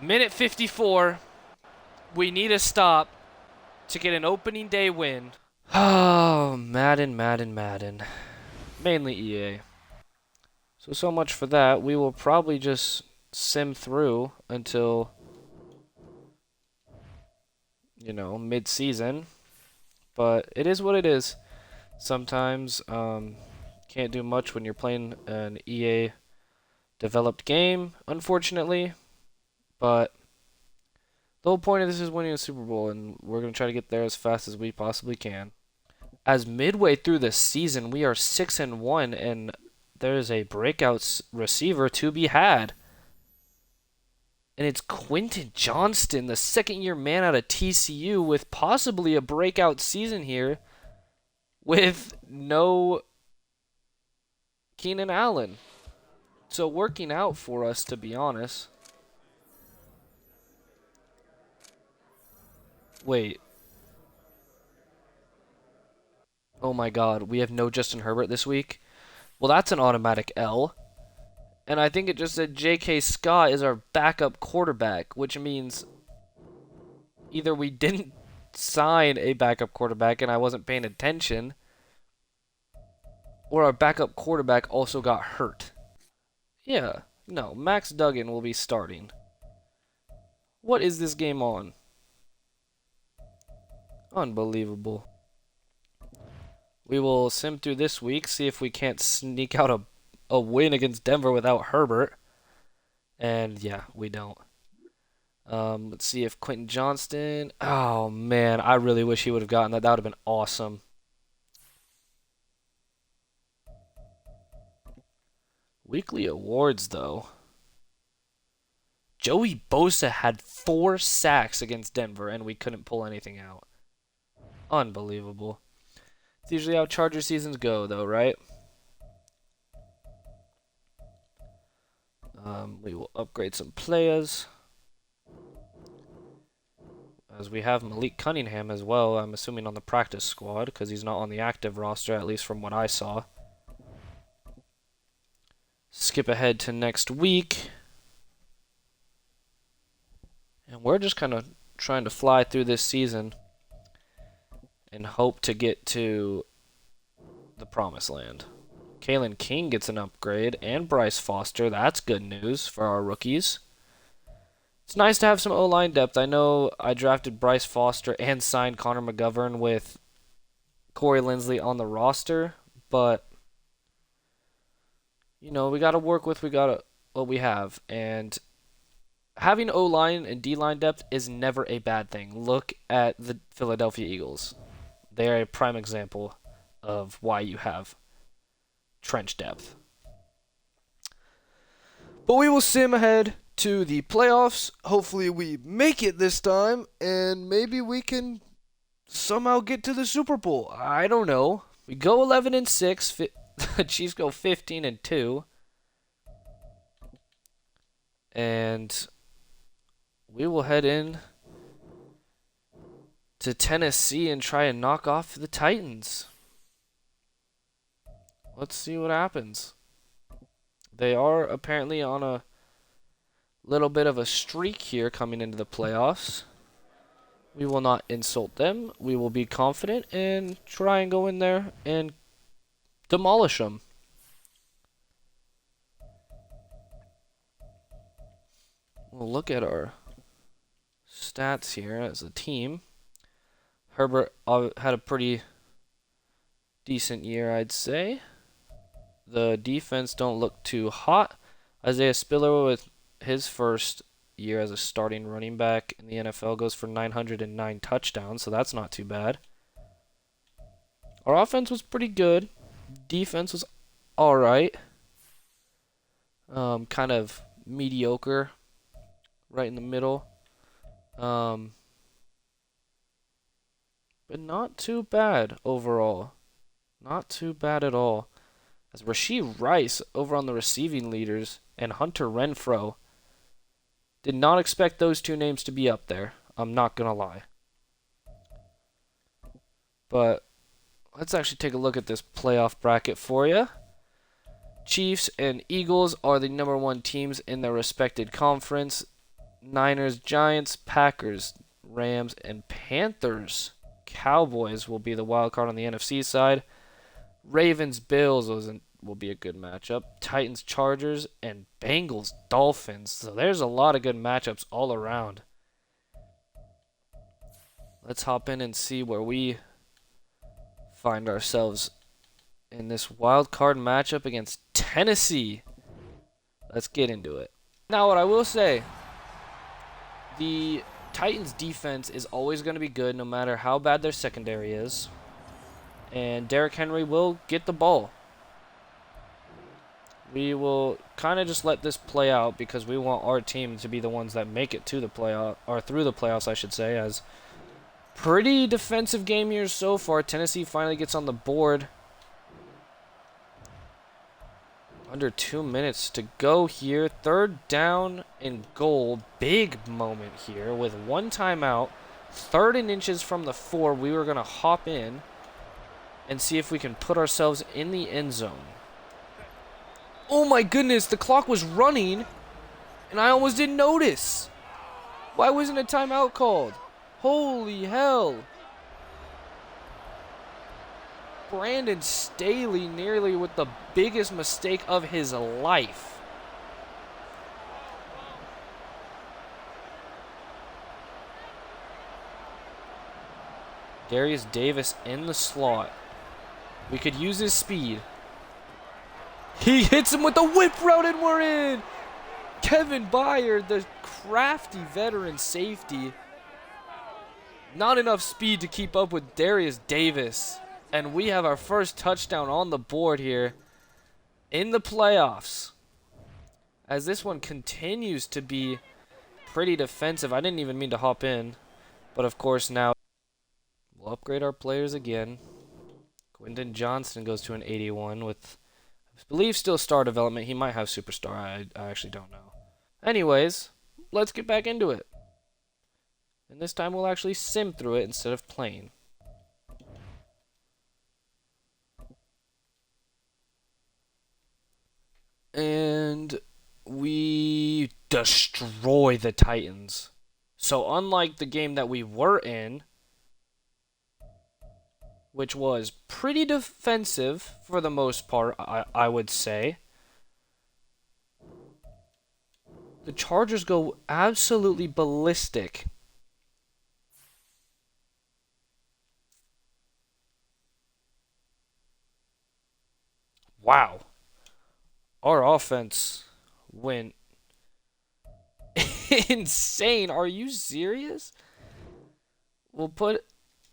S1: Minute 54. We need a stop to get an opening day win. Oh, Madden, Madden, Madden. Mainly EA. So much for that. We will probably just sim through until, mid-season. But it is what it is. Sometimes, can't do much when you're playing an EA developed game, unfortunately. But the whole point of this is winning a Super Bowl, and we're going to try to get there as fast as we possibly can. As midway through the season, we are 6-1, and there's a breakout receiver to be had. And it's Quentin Johnston, the second-year man out of TCU, with possibly a breakout season here with no Keenan Allen. So working out for us, to be honest. Wait. Oh my god, we have no Justin Herbert this week? Well, that's an automatic L. And I think it just said J.K. Scott is our backup quarterback, which means either we didn't sign a backup quarterback and I wasn't paying attention, or our backup quarterback also got hurt. Yeah, no, Max Duggan will be starting. What is this game on? Unbelievable. We will sim through this week, see if we can't sneak out a win against Denver without Herbert. And yeah, we don't. Let's see if Quentin Johnston. Oh man, I really wish he would have gotten that. That would have been awesome. Weekly awards, though. Joey Bosa had 4 sacks against Denver, and we couldn't pull anything out. Unbelievable. It's usually how Charger seasons go, though, right? We will upgrade some players. As we have Malik Cunningham as well, I'm assuming on the practice squad, because he's not on the active roster, at least from what I saw. Skip ahead to next week. And we're just kind of trying to fly through this season and hope to get to the promised land. Kalen King gets an upgrade, and Bryce Foster. That's good news for our rookies. It's nice to have some O-line depth. I know I drafted Bryce Foster and signed Connor McGovern with Corey Linsley on the roster, but we got to work with what we have, and having O-line and D-line depth is never a bad thing. Look at the Philadelphia Eagles. They are a prime example of why you have trench depth. But we will sim ahead to the playoffs. Hopefully we make it this time, and maybe we can somehow get to the Super Bowl. I don't know. We go 11-6. The Chiefs go 15-2. And we will head in to Tennessee and try and knock off the Titans. Let's see what happens. They are apparently on a little bit of a streak here coming into the playoffs. We will not insult them. We will be confident and try and go in there and demolish them. We'll look at our stats here as a team. Herbert had a pretty decent year, I'd say. The defense don't look too hot. Isaiah Spiller, with his first year as a starting running back in the NFL, goes for 909 touchdowns, so that's not too bad. Our offense was pretty good. Defense was alright. Kind of mediocre, right in the middle. But not too bad overall. Not too bad at all. As Rashee Rice over on the receiving leaders and Hunter Renfrow, did not expect those two names to be up there. I'm not going to lie. But let's actually take a look at this playoff bracket for you. Chiefs and Eagles are the #1 teams in their respected conference. Niners, Giants, Packers, Rams, and Panthers. Cowboys will be the wild card on the NFC side. Ravens, Bills will be a good matchup. Titans, Chargers, and Bengals, Dolphins. So there's a lot of good matchups all around. Let's hop in and see where we find ourselves in this wild card matchup against Tennessee. Let's get into it. Now, what I will say, the Titans defense is always going to be good no matter how bad their secondary is. And Derrick Henry will get the ball. We will kind of just let this play out because we want our team to be the ones that make it to the playoff, or through the playoffs, I should say, as pretty defensive game here so far. Tennessee finally gets on the board. Under 2 minutes to go here. Third down and goal. Big moment here with one timeout. 3rd and inches from the 4. We were going to hop in and see if we can put ourselves in the end zone. Oh my goodness, the clock was running and I almost didn't notice. Why wasn't a timeout called? Holy hell. Brandon Staley nearly with the biggest mistake of his life. Darius Davis in the slot. We could use his speed. He hits him with the whip route and we're in. Kevin Byard, the crafty veteran safety. Not enough speed to keep up with Darius Davis. And we have our first touchdown on the board here in the playoffs. As this one continues to be pretty defensive. I didn't even mean to hop in. But of course now we'll upgrade our players again. Quentin Johnston goes to an 81 with, I believe, still star development. He might have superstar. I actually don't know. Anyways, let's get back into it. And this time we'll actually sim through it instead of playing. And we destroy the Titans. So unlike the game that we were in, which was pretty defensive for the most part, I would say, the Chargers go absolutely ballistic. Wow. Our offense went insane. Are you serious? We'll put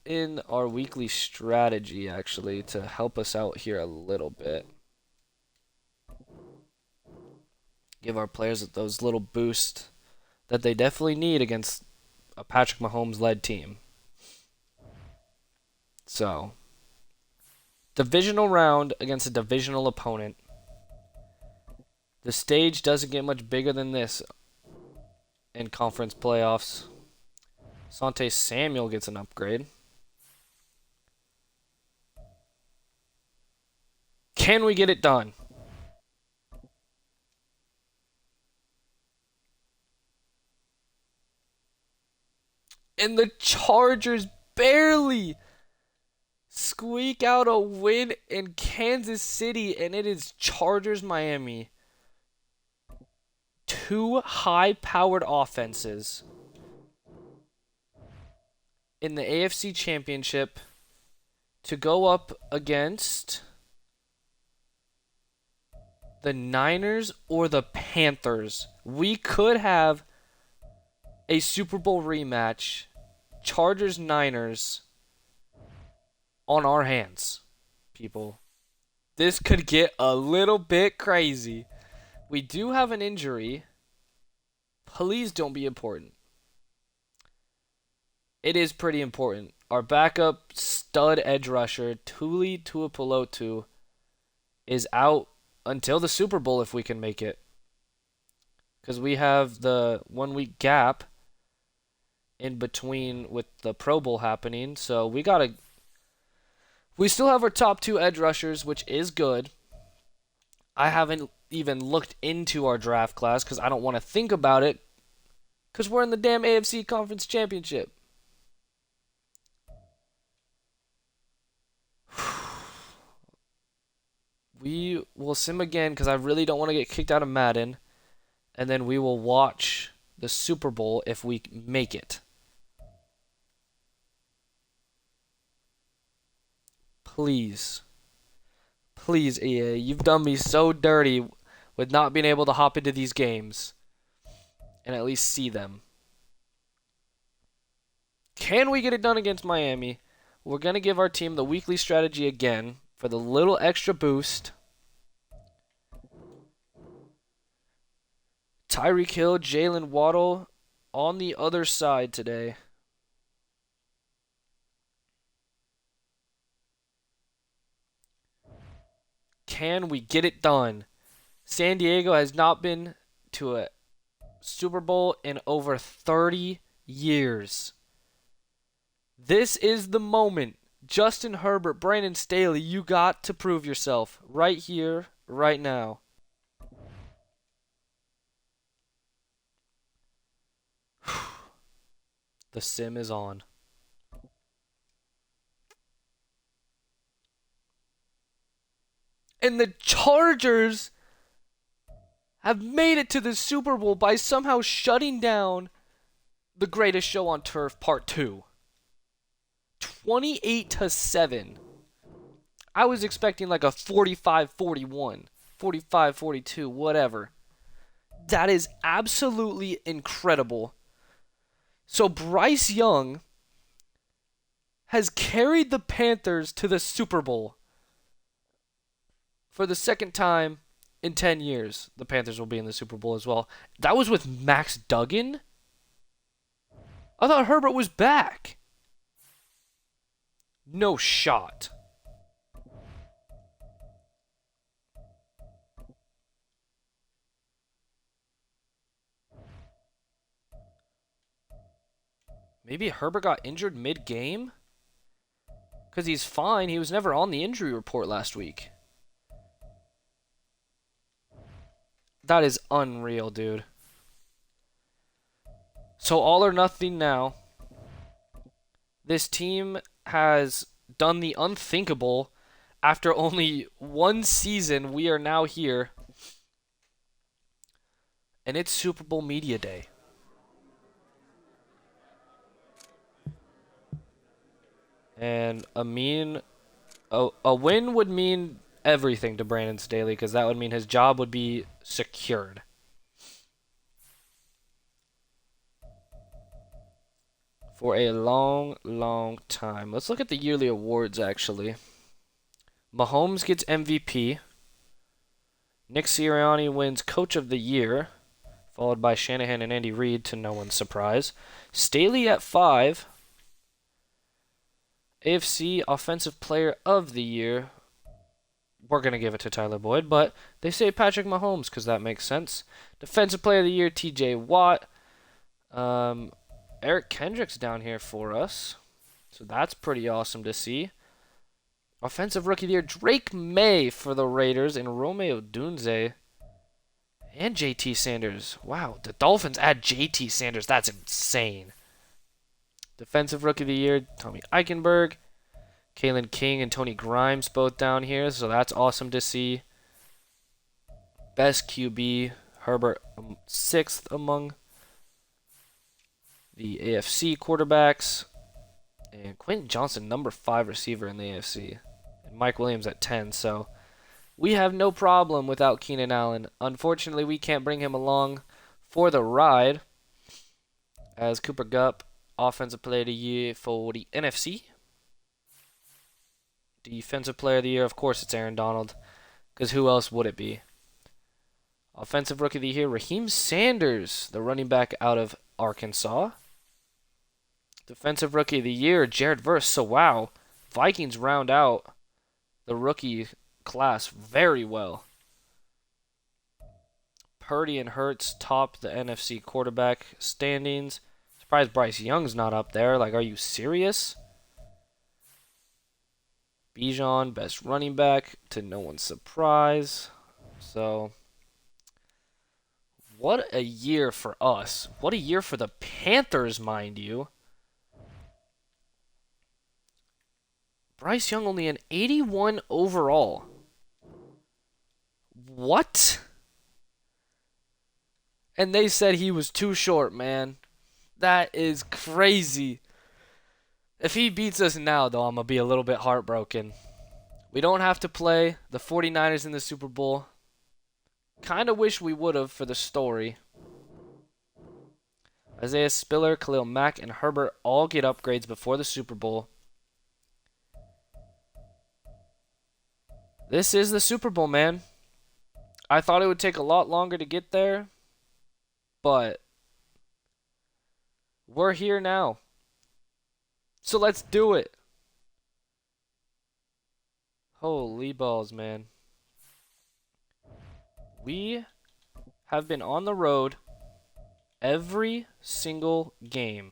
S1: in our weekly strategy, actually, to help us out here a little bit. Give our players those little boosts that they definitely need against a Patrick Mahomes-led team. So, divisional round against a divisional opponent. The stage doesn't get much bigger than this in conference playoffs. Sante Samuel gets an upgrade. Can we get it done? And the Chargers barely squeak out a win in Kansas City, and it is Chargers Miami. Two high-powered offenses in the AFC Championship to go up against the Niners or the Panthers. We could have a Super Bowl rematch, Chargers-Niners, on our hands, people. This could get a little bit crazy. We do have an injury. Please don't be important. It is pretty important. Our backup stud edge rusher, Tuli Tuipulotu, is out until the Super Bowl if we can make it. Because we have the 1 week gap in between with the Pro Bowl happening. So we still have our top 2 edge rushers, which is good. I haven't even looked into our draft class because I don't want to think about it because we're in the damn AFC Conference Championship. We will sim again because I really don't want to get kicked out of Madden, and then we will watch the Super Bowl if we make it. Please. Please, EA. You've done me so dirty with not being able to hop into these games and at least see them. Can we get it done against Miami? We're going to give our team the weekly strategy again for the little extra boost. Tyreek Hill, Jalen Waddle on the other side today. Can we get it done? San Diego has not been to a Super Bowl in over 30 years. This is the moment. Justin Herbert, Brandon Staley, you got to prove yourself right here, right now. The sim is on. And the Chargers have made it to the Super Bowl by somehow shutting down the Greatest Show on Turf Part 2. 28-7. I was expecting like a 45-41, 45-42, whatever. That is absolutely incredible. So Bryce Young has carried the Panthers to the Super Bowl. For the second time in 10 years, the Panthers will be in the Super Bowl as well. That was with Max Duggan? I thought Herbert was back. No shot. Maybe Herbert got injured mid-game? Because he's fine. He was never on the injury report last week. That is unreal, dude. So all or nothing now. This team has done the unthinkable. After only one season, we are now here. And it's Super Bowl Media Day. And a win would mean everything to Brandon Staley, because that would mean his job would be secured. For a long, long time. Let's look at the yearly awards, actually. Mahomes gets MVP. Nick Sirianni wins Coach of the Year, followed by Shanahan and Andy Reid, to no one's surprise. Staley at 5. AFC Offensive Player of the Year. We're going to give it to Tyler Boyd, but they say Patrick Mahomes because that makes sense. Defensive Player of the Year, TJ Watt. Eric Kendrick's down here for us, so that's pretty awesome to see. Offensive Rookie of the Year, Drake May for the Raiders, and Romeo Dunze. And JT Sanders. Wow, the Dolphins add JT Sanders. That's insane. Defensive Rookie of the Year, Tommy Eichenberg. Kalen King and Tony Grimes both down here, so that's awesome to see. Best QB, Herbert 6th among the AFC quarterbacks. And Quentin Johnson, number 5 receiver in the AFC. And Mike Williams at 10, so we have no problem without Keenan Allen. Unfortunately, we can't bring him along for the ride, as Cooper Kupp, Offensive Player of the Year for the NFC. Defensive Player of the Year, of course, it's Aaron Donald, because who else would it be? Offensive Rookie of the Year, Raheem Sanders, the running back out of Arkansas. Defensive Rookie of the Year, Jared Verse. So, wow, Vikings round out the rookie class very well. Purdy and Hurts top the NFC quarterback standings. Surprised Bryce Young's not up there. Like, are you serious? Bijan, best running back, to no one's surprise. So, what a year for us. What a year for the Panthers, mind you. Bryce Young only an 81 overall. What? And they said he was too short, man. That is crazy. If he beats us now, though, I'm going to be a little bit heartbroken. We don't have to play the 49ers in the Super Bowl. Kind of wish we would have for the story. Isaiah Spiller, Khalil Mack, and Herbert all get upgrades before the Super Bowl. This is the Super Bowl, man. I thought it would take a lot longer to get there, but we're here now. So let's do it. Holy balls, man. We have been on the road every single game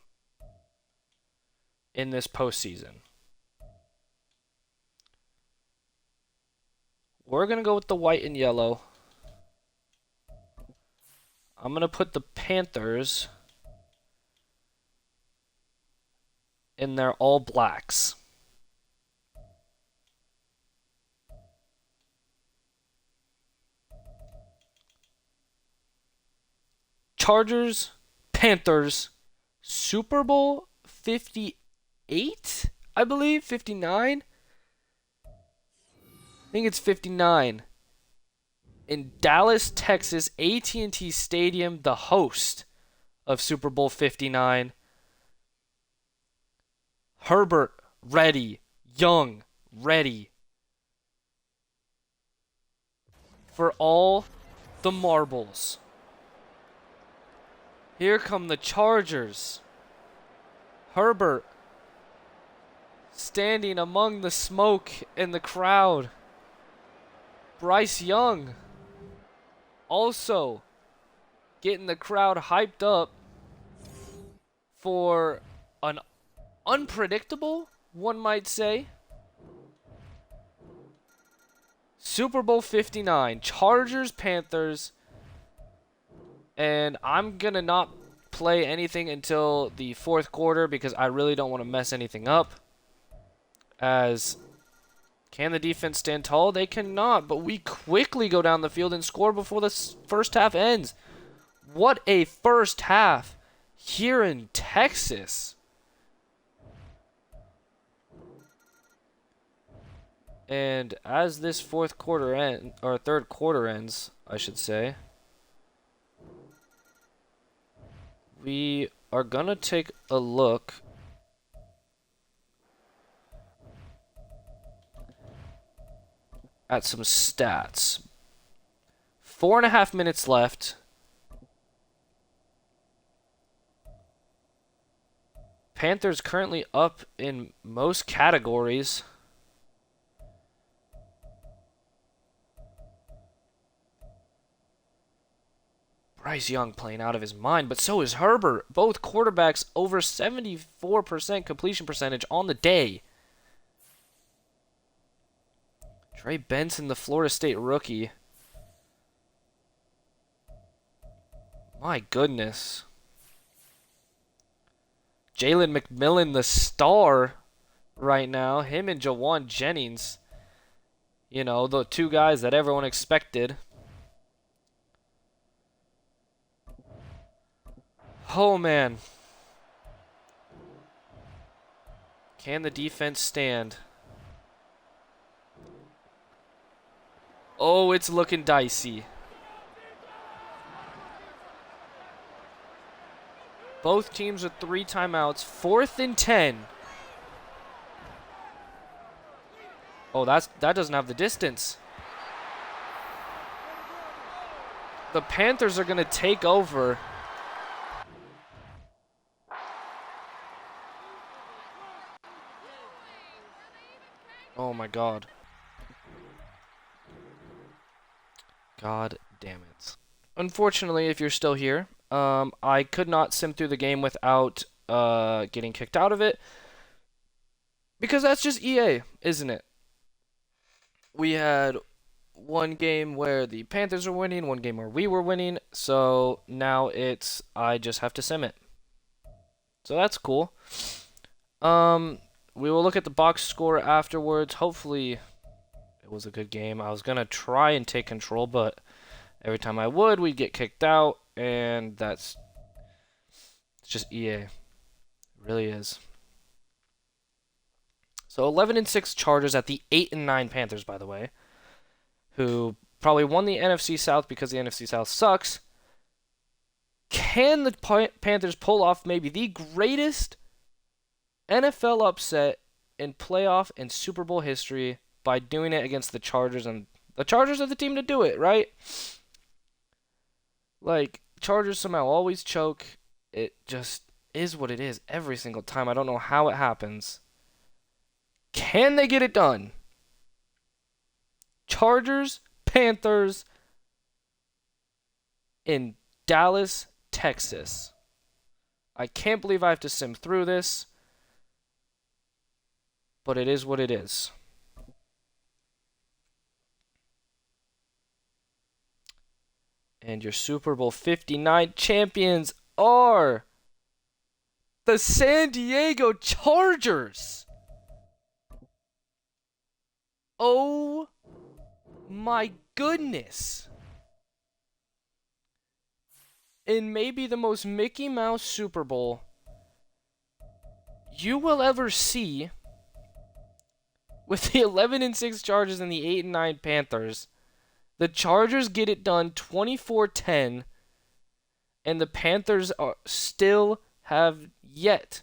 S1: in this postseason. We're going to go with the white and yellow. I'm going to put the Panthers in their all blacks. Chargers, Panthers, Super Bowl 58, I believe, 59. I think it's 59. In Dallas, Texas, AT&T Stadium, the host of Super Bowl 59. Herbert, ready. Young, ready. For all the marbles. Here come the Chargers. Herbert standing among the smoke in the crowd. Bryce Young also getting the crowd hyped up for an unpredictable, one might say, Super Bowl 59, Chargers, Panthers. And I'm going to not play anything until the fourth quarter because I really don't want to mess anything up. As can the defense stand tall? They cannot, but we quickly go down the field and score before the first half ends. What a first half here in Texas. And as this third quarter ends, I should say, we are going to take a look at some stats. 4.5 minutes left. Panthers currently up in most categories. Bryce Young playing out of his mind, but so is Herbert. Both quarterbacks over 74% completion percentage on the day. Trey Benson, the Florida State rookie. My goodness. Jalen McMillan, the star right now. Him and Jawan Jennings. You know, the two guys that everyone expected. Oh, man. Can the defense stand? Oh, it's looking dicey. Both teams with 3 timeouts. 4th and 10. Oh, that doesn't have the distance. The Panthers are going to take over. Oh my God. God damn it. Unfortunately, if you're still here, I could not sim through the game without getting kicked out of it. Because that's just EA, isn't it? We had one game where the Panthers were winning, one game where we were winning, so now I just have to sim it. So that's cool. We will look at the box score afterwards. Hopefully It was a good game. I was gonna try and take control, but every time I would, we'd get kicked out, and that's it's just EA. It really is. So 11-6 Chargers at the 8-9 Panthers, by the way, who probably won the NFC South because the NFC South sucks. Can the Panthers pull off maybe the greatest NFL upset in playoff and Super Bowl history by doing it against the Chargers? And the Chargers are the team to do it, right? Like, Chargers somehow always choke. It just is what it is every single time. I don't know how it happens. Can they get it done? Chargers, Panthers in Dallas, Texas. I can't believe I have to sim through this, but it is what it is. And your Super Bowl 59 champions are the San Diego Chargers. Oh my goodness. In maybe the most Mickey Mouse Super Bowl you will ever see, with the 11-6 Chargers and the 8-9 Panthers, the Chargers get it done 24-10, and the Panthers still have yet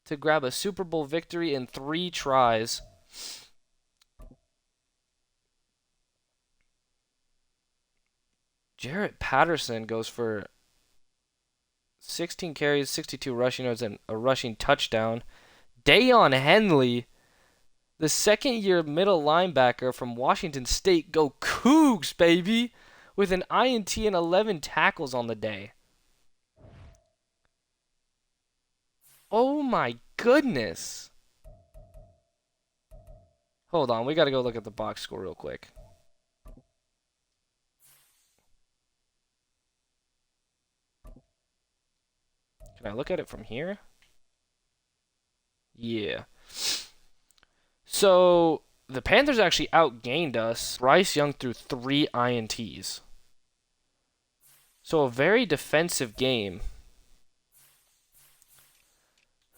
S1: to grab a Super Bowl victory in 3 tries. Jarrett Patterson goes for 16 carries, 62 rushing yards, and a rushing touchdown. Dayon Henley, the second-year middle linebacker from Washington State, go Cougs, baby, with an INT and 11 tackles on the day. Oh my goodness. Hold on, we got to go look at the box score real quick. Can I look at it from here? Yeah. So, the Panthers actually outgained us. Bryce Young threw 3 INTs. So, a very defensive game.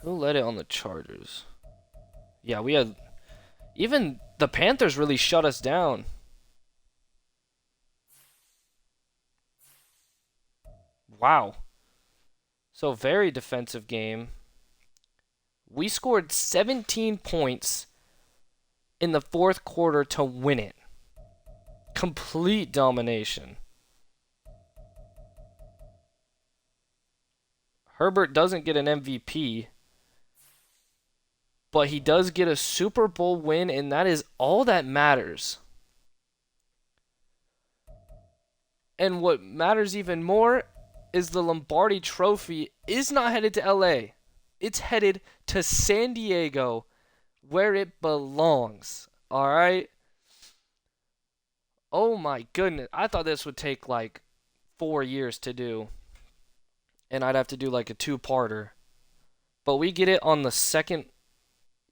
S1: Who led it on the Chargers? Yeah, we had... Even the Panthers really shut us down. Wow. So, very defensive game. We scored 17 points in the fourth quarter to win it. Complete domination. Herbert doesn't get an MVP, but he does get a Super Bowl win, and that is all that matters. And what matters even more is the Lombardi Trophy is not headed to LA. It's headed to San Diego, where it belongs. All right? Oh my goodness. I thought this would take like 4 years to do. And I'd have to do like a 2-parter. But we get it on the second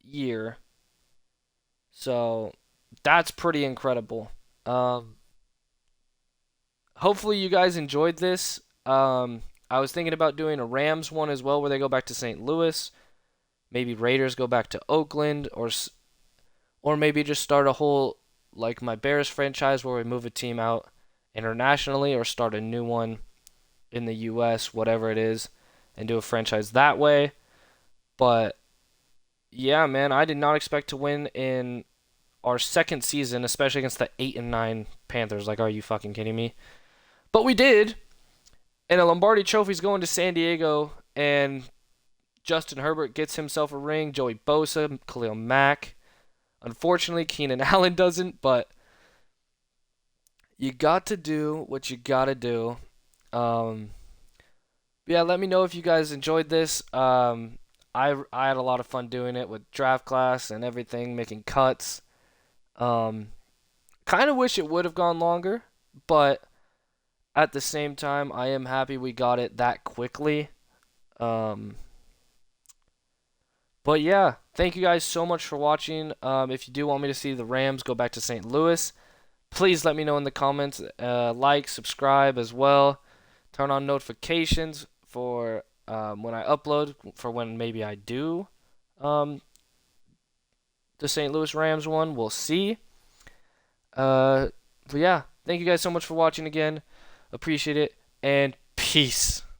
S1: year. So that's pretty incredible. Hopefully you guys enjoyed this. I was thinking about doing a Rams one as well, where they go back to St. Louis. Maybe Raiders go back to Oakland, or maybe just start a whole, like my Bears franchise, where we move a team out internationally, or start a new one in the U.S., whatever it is, and do a franchise that way. But yeah, man, I did not expect to win in our second season, especially against the 8-9 Panthers. Like, are you fucking kidding me? But we did. And a Lombardi Trophy's going to San Diego, and Justin Herbert gets himself a ring. Joey Bosa, Khalil Mack. Unfortunately, Keenan Allen doesn't, but you got to do what you got to do. Yeah, let me know if you guys enjoyed this. I had a lot of fun doing it with draft class and everything, making cuts. Kind of wish it would have gone longer, but at the same time, I am happy we got it that quickly. But yeah, thank you guys so much for watching. If you do want me to see the Rams go back to St. Louis, please let me know in the comments. Like, subscribe as well. Turn on notifications for when I upload, for when maybe I do um, the St. Louis Rams one. We'll see. Uh, but yeah, thank you guys so much for watching again. Appreciate it, and peace.